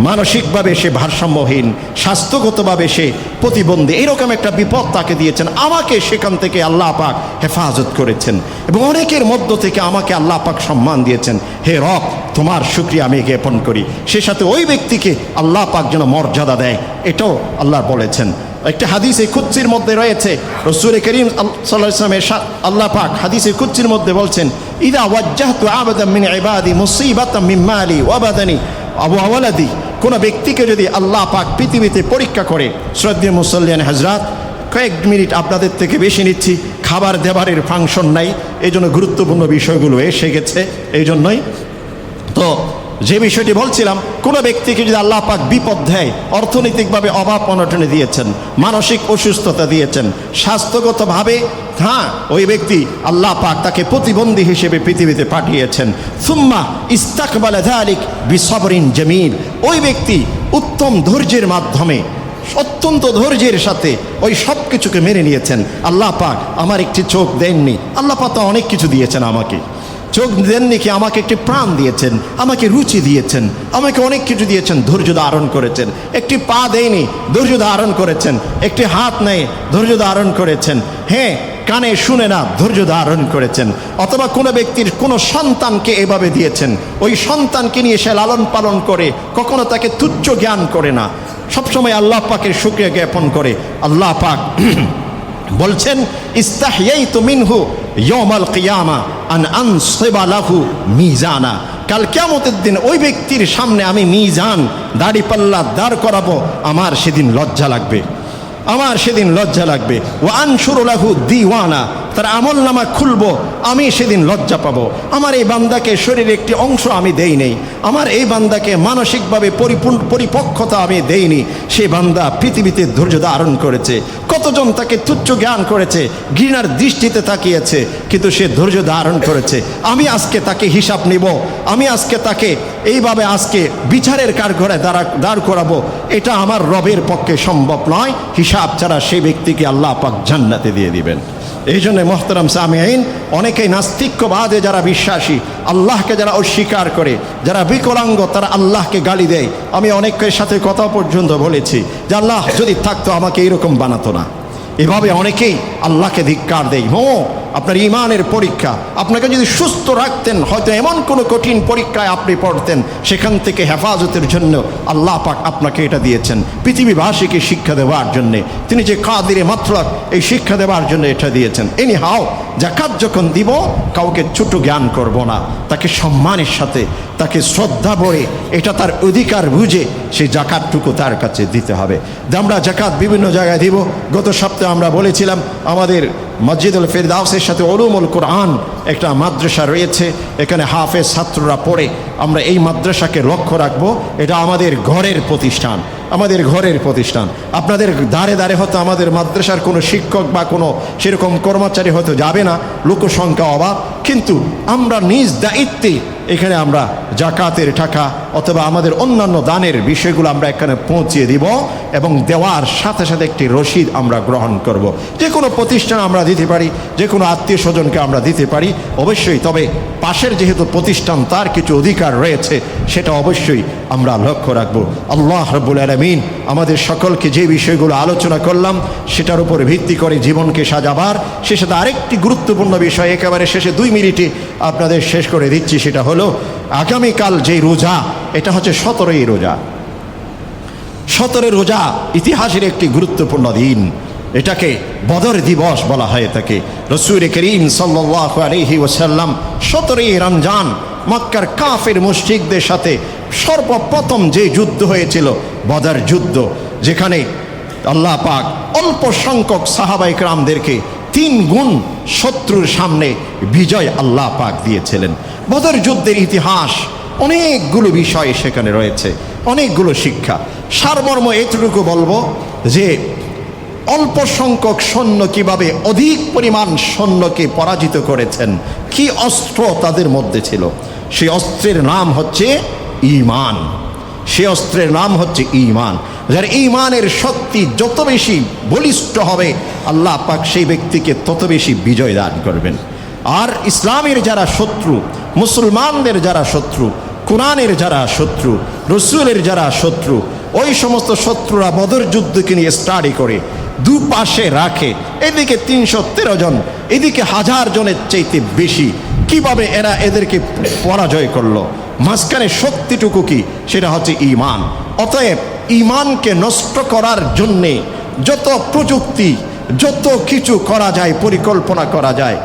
[SPEAKER 1] মানসিকভাবে সে ভারসাম্যহীন, স্বাস্থ্যগতভাবে সে প্রতিবন্ধী, এরকম একটা বিপদ তাকে দিয়েছেন, আমাকে সেখান থেকে আল্লাহ পাক হেফাজত করেছেন, এবং অনেকের মধ্য থেকে আমাকে আল্লাহ পাক সম্মান দিয়েছেন। হে রব, তোমার শুকরিয়া আমি জ্ঞাপন করি। সে সাথে ওই ব্যক্তিকে আল্লাহ পাক যেন মর্যাদা দেয়, এটাও আল্লাহ বলেছেন। একটা হাদিসে কুদসির মধ্যে রয়েছে, রাসূল করিম সাল্লাল্লাহু আলাইহি ওয়াসাল্লামের আল্লাহ পাক হাদিসে কুদসির মধ্যে বলছেন, ইযা ওয়াজ্জাহতু আবাদান মিন ইবাদি মুসিবাতাম মিন মালি ওয়া বাদানি আবু আওয়ালাদি, কোনো ব্যক্তিকে যদি আল্লাহ পাক পৃথিবীতে পরীক্ষা করে, শ্রদ্ধেয় মুসল্লিয়ান হাজরাত, কয়েক মিনিট আপনাদের থেকে বেশি নিচ্ছি, খাবার দেবারের ফাংশন নাই, এই জন্য গুরুত্বপূর্ণ বিষয়গুলো এসে গেছে। এই জন্যই তো যে বিষয়টি বলছিলাম, কোনো ব্যক্তিকে যদি আল্লাহ পাক বিপদ দেয়, অর্থনৈতিকভাবে অভাব অনটনে দিয়েছেন, মানসিক অসুস্থতা দিয়েছেন, স্বাস্থ্যগতভাবে, হ্যাঁ, ওই ব্যক্তি আল্লাহ পাক তাকে প্রতিবন্ধী হিসেবে পৃথিবীতে পাঠিয়েছেন, সুম্মা ইস্তাকবালা যালিক বিসবরিন জামিল, ওই ব্যক্তি উত্তম ধৈর্যের মাধ্যমে, অত্যন্ত ধৈর্যের সাথে ওই সব কিছুকে মেনে নিয়েছেন। আল্লাহ পাক আমার একটি চোখ দেননি, আল্লাহ পাক তো অনেক কিছু দিয়েছেন আমাকে, চোখ দেননি কি, আমাকে একটি প্রাণ দিয়েছেন, আমাকে রুচি দিয়েছেন, আমাকে অনেক কিছু দিয়েছেন, ধৈর্য ধারণ করেছেন। একটি পা দেয়নি, ধৈর্য ধারণ করেছেন। একটি হাত নেই, ধৈর্য ধারণ করেছেন। হ্যাঁ, কানে শুনে না, ধৈর্য ধারণ করেছেন। অথবা কোনো ব্যক্তির কোনো সন্তানকে এভাবে দিয়েছেন, ওই সন্তানকে নিয়ে সে লালন পালন করে, কখনো তাকে তুচ্ছ জ্ঞান করে না, সবসময় আল্লাহ পাকের শুকরিয়া জ্ঞাপন করে। আল্লাহ পাক বলছেন, ইস্তাহইয়াইতু মিনহু ইয়াউমাল কিয়ামা আন আনসিবা লাহু মিজানা, কাল কিয়ামতের দিন ওই ব্যক্তির সামনে আমি মিজান, দাড়িপাল্লা দাঁড় করাবো, আমার সেদিন লজ্জা লাগবে। আমার সেদিন লজ্জা লাগবে। ও আনশুরু লাহু দিওয়ানা, তার আমল নামা খুলবো, আমি সেদিন লজ্জা পাবো। আমার এই বান্দাকে শরীরের একটি অংশ আমি দেই নেই, আমার এই বান্দাকে মানসিকভাবে পরিপক্কতা আমি দেইনি। সে বান্দা পৃথিবীতে ধৈর্য ধারণ করেছে, কতজন তাকে তুচ্ছ জ্ঞান করেছে, ঘৃণার দৃষ্টিতে তাকিয়েছে, কিন্তু সে ধৈর্য ধারণ করেছে। আমি আজকে তাকে হিসাব নিব, আমি আজকে তাকে এইভাবে আজকে বিচারের কাঠগড়ায় দাঁড় করাবো, এটা আমার রবের পক্ষে সম্ভব নয়। হিসাব ছাড়া সেই ব্যক্তিকে আল্লাহ পাক জান্নাতে দিয়ে দিবেন। এই জন্য মোহতারাম সামিঈন, অনেকেই নাস্তিক্যবাদে যারা বিশ্বাসী, আল্লাহকে যারা অস্বীকার করে, যারা বিকলাঙ্গ, তারা আল্লাহকে গালি দেয়। আমি অনেকের সাথে কথা পর্যন্ত বলেছি যে আল্লাহ যদি থাকতো আমাকে এরকম বানাতো না। এভাবে অনেকেই আল্লাহকে ধিক্কার দেয়। আপনার ইমানের পরীক্ষা, আপনাকে যদি সুস্থ রাখতেন, হয়তো এমন কোনো কঠিন পরীক্ষায় আপনি পড়তেন, সেখান থেকে হেফাজতের জন্য আল্লাহ পাক আপনাকে এটা দিয়েছেন, পৃথিবীবাসীকে শিক্ষা দেওয়ার জন্যে। তিনি যে কাদিরে মাতলাক, এই শিক্ষা দেওয়ার জন্য এটা দিয়েছেন। এনি হাও, জাকাত যখন দিব, কাউকে ছোট জ্ঞান করব না, তাকে সম্মানের সাথে, তাকে শ্রদ্ধা ভরে, এটা তার অধিকার বুঝে সেই জাকাতটুকু তার কাছে দিতে হবে। আমরা জাকাত বিভিন্ন জায়গায় দিব। গত সপ্তাহে আমরা বলেছিলাম আমাদের মসজিদুল ফেরদাউসের সাথে উলুমুল কোরআন একটা মাদ্রাসা রয়েছে, এখানে হাফেজ ছাত্ররা পড়ে। আমরা এই মাদ্রাসাকে লক্ষ্য রাখবো, এটা আমাদের ঘরের প্রতিষ্ঠান, আমাদের ঘরের প্রতিষ্ঠান। আপনাদের দ্বারে দ্বারে হয়তো আমাদের মাদ্রাসার কোনো শিক্ষক বা কোনো সেরকম কর্মচারী হয়তো যাবে না, লোকসংখ্যা অভাব, কিন্তু আমরা নিজ দায়িত্বে এখানে আমরা জাকাতের টাকা অথবা আমাদের অন্যান্য দানের বিষয়গুলো আমরা এখানে পৌঁছিয়ে দিব, এবং দেওয়ার সাথে সাথে একটি রসিদ আমরা গ্রহণ করব। যে কোনো প্রতিষ্ঠান আমরা দিতে পারি, যে কোনো আত্মীয় স্বজনকে আমরা দিতে পারি অবশ্যই, তবে পাশের যেহেতু প্রতিষ্ঠান তার কিছু অধিকার রয়েছে, সেটা অবশ্যই আমরা লক্ষ্য রাখবো। আল্লাহ রাব্বুল আলামিন আমাদের সকলকে যে বিষয়গুলো আলোচনা করলাম সেটার উপর ভিত্তি করে জীবনকে সাজাবার, সে সাথে আরেকটি গুরুত্বপূর্ণ বিষয় একেবারে শেষে 2 মিনিটে আপনাদের শেষ করে দিচ্ছি। সেটা হলো আগামীকাল যে রোজা, এটা হচ্ছে 17ই রোজা। 17 রোজা ইতিহাসের একটি গুরুত্বপূর্ণ দিন, এটাকে বদর দিবস বলা হয় থাকে। রাসূল করিম সাল্লাল্লাহু আলাইহি ওয়াসাল্লাম 17ই রমজান মক্কার কাফের মুশরিকদের সাথে সর্বপ্রথম যে যুদ্ধ হয়েছিল, বদর যুদ্ধ, যেখানে আল্লাহ পাক অল্প সংখ্যক সাহাবায়ে কেরামদেরকে 3 গুণ শত্রুর সামনে বিজয় আল্লাহ পাক দিয়েছিলেন। বদর যুদ্ধের ইতিহাস অনেকগুলো বিষয় সেখানে রয়েছে, অনেকগুলো শিক্ষা। সারমর্ম এতটুকু বলবো যে অল্প সংখ্যক সৈন্য কিভাবে অধিক পরিমাণ সৈন্যকে পরাজিত করেছেন, কি অস্ত্র তাদের মধ্যে ছিল। সেই অস্ত্রের নাম হচ্ছে ঈমান, সে অস্ত্রের নাম হচ্ছে ঈমান। যার ঈমানের শক্তি যত বেশি বলিষ্ঠ হবে, আল্লাহ পাক সেই ব্যক্তিকে তত বেশি বিজয় দান করবেন। আর ইসলামের যারা শত্রু, মুসলমানদের যারা শত্রু, কোরআনের যারা শত্রু, রসুলের যারা শত্রু, ওই সমস্ত শত্রুরা বদর যুদ্ধকে নিয়ে স্টাডি করে দুপাশে রাখে, এদিকে 313 জন, এদিকে 1000 জনের চাইতে বেশি, কিভাবে এরা এদেরকে পরাজয় করলো, মাঝখানে শক্তিটুকু কি, সেটা হচ্ছে ঈমান। অতএব ঈমানকে নষ্ট করার জন্যে যত প্রযুক্তি, যত কিছু করা যায়, পরিকল্পনা করা যায়,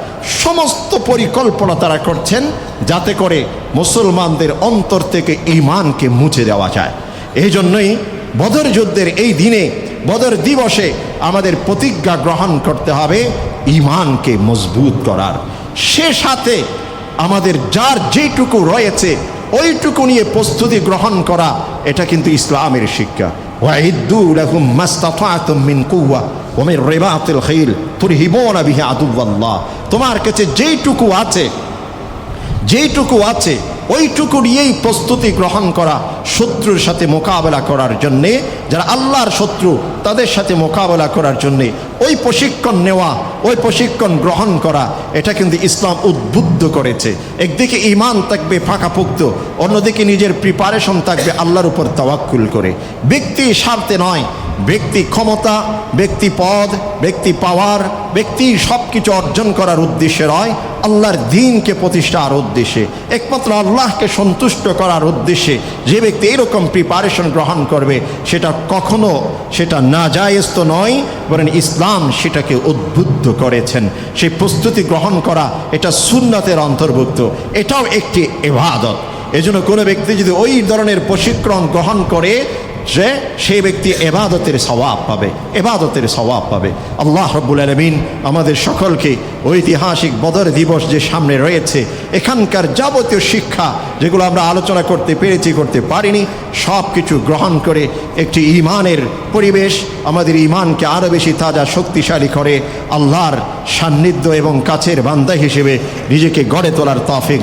[SPEAKER 1] সমস্ত পরিকল্পনা তারা করছেন যাতে করে মুসলমানদের অন্তর থেকে ঈমানকে মুছে দেওয়া যায়। এই জন্যই বদর যুদ্ধের এই দিনে, বদর দিবসে আমাদের প্রতিজ্ঞা গ্রহণ করতে হবে ঈমানকে মজবুত করার। সে সাথে আমাদের যার যেটুকু রয়েছে ওইটুকু নিয়ে প্রস্তুতি গ্রহণ করা, এটা কিন্তু ইসলামের শিক্ষা। ওয়াইদ্দু লাহুম মাসতাতাতুম মিন কুওয়া ওয়া মিন রিবাতিল খাইল তুরহিবুনা বিহি আদুওয়াল্লাহ। তোমার কাছে যেইটুকু আছে, যেইটুকু আছে ওইটুকু নিয়েই প্রস্তুতি গ্রহণ করা, শত্রুর সাথে মোকাবেলা করার জন্যে, যারা আল্লাহর শত্রু তাদের সাথে মোকাবেলা করার জন্যে ওই প্রশিক্ষণ নেওয়া, ওই প্রশিক্ষণ গ্রহণ করা, এটা কিন্তু ইসলাম উদ্বুদ্ধ করেছে। একদিকে ঈমান থাকবে পাকাপোক্ত, অন্যদিকে নিজের প্রিপারেশন থাকবে আল্লাহর উপর তাওয়াক্কুল করে। ব্যক্তি স্বার্থে নয়, ব্যক্তি ক্ষমতা, ব্যক্তি পদ, ব্যক্তি পাওয়ার, ব্যক্তি সব কিছু অর্জন করার উদ্দেশ্যে নয়, আল্লাহর দ্বীনকে প্রতিষ্ঠার উদ্দেশ্যে, একমাত্র আল্লাহকে সন্তুষ্ট করার উদ্দেশ্যে যে ব্যক্তি এরকম প্রিপারেশন গ্রহণ করবে, সেটা কখনো সেটা নাজায়েজ তো নয়, বরং ইসলাম সেটাকে উদ্বুদ্ধ করেছেন। সেই প্রস্তুতি গ্রহণ করা এটা সুন্নাতের অন্তর্ভুক্ত, এটাও একটি ইবাদত। এজন্য কোনো ব্যক্তি যদি ওই ধরনের প্রশিক্ষণ গ্রহণ করে, যে সেই ব্যক্তি এবাদতের সওয়াব পাবে, এবাদতের সওয়াব পাবে। আল্লাহ রাব্বুল আলামিন আমাদের সকলকে ঐতিহাসিক বদর দিবস যে সামনে রয়েছে, এখানকার যাবতীয় শিক্ষা যেগুলো আমরা আলোচনা করতে পেরেছি, করতে পারিনি, সব কিছু গ্রহণ করে একটি ঈমানের পরিবেশ, আমাদের ঈমানকে আরও বেশি তাজা শক্তিশালী করে আল্লাহর সান্নিধ্য এবং কাছের বান্দা হিসেবে নিজেকে গড়ে তোলার তৌফিক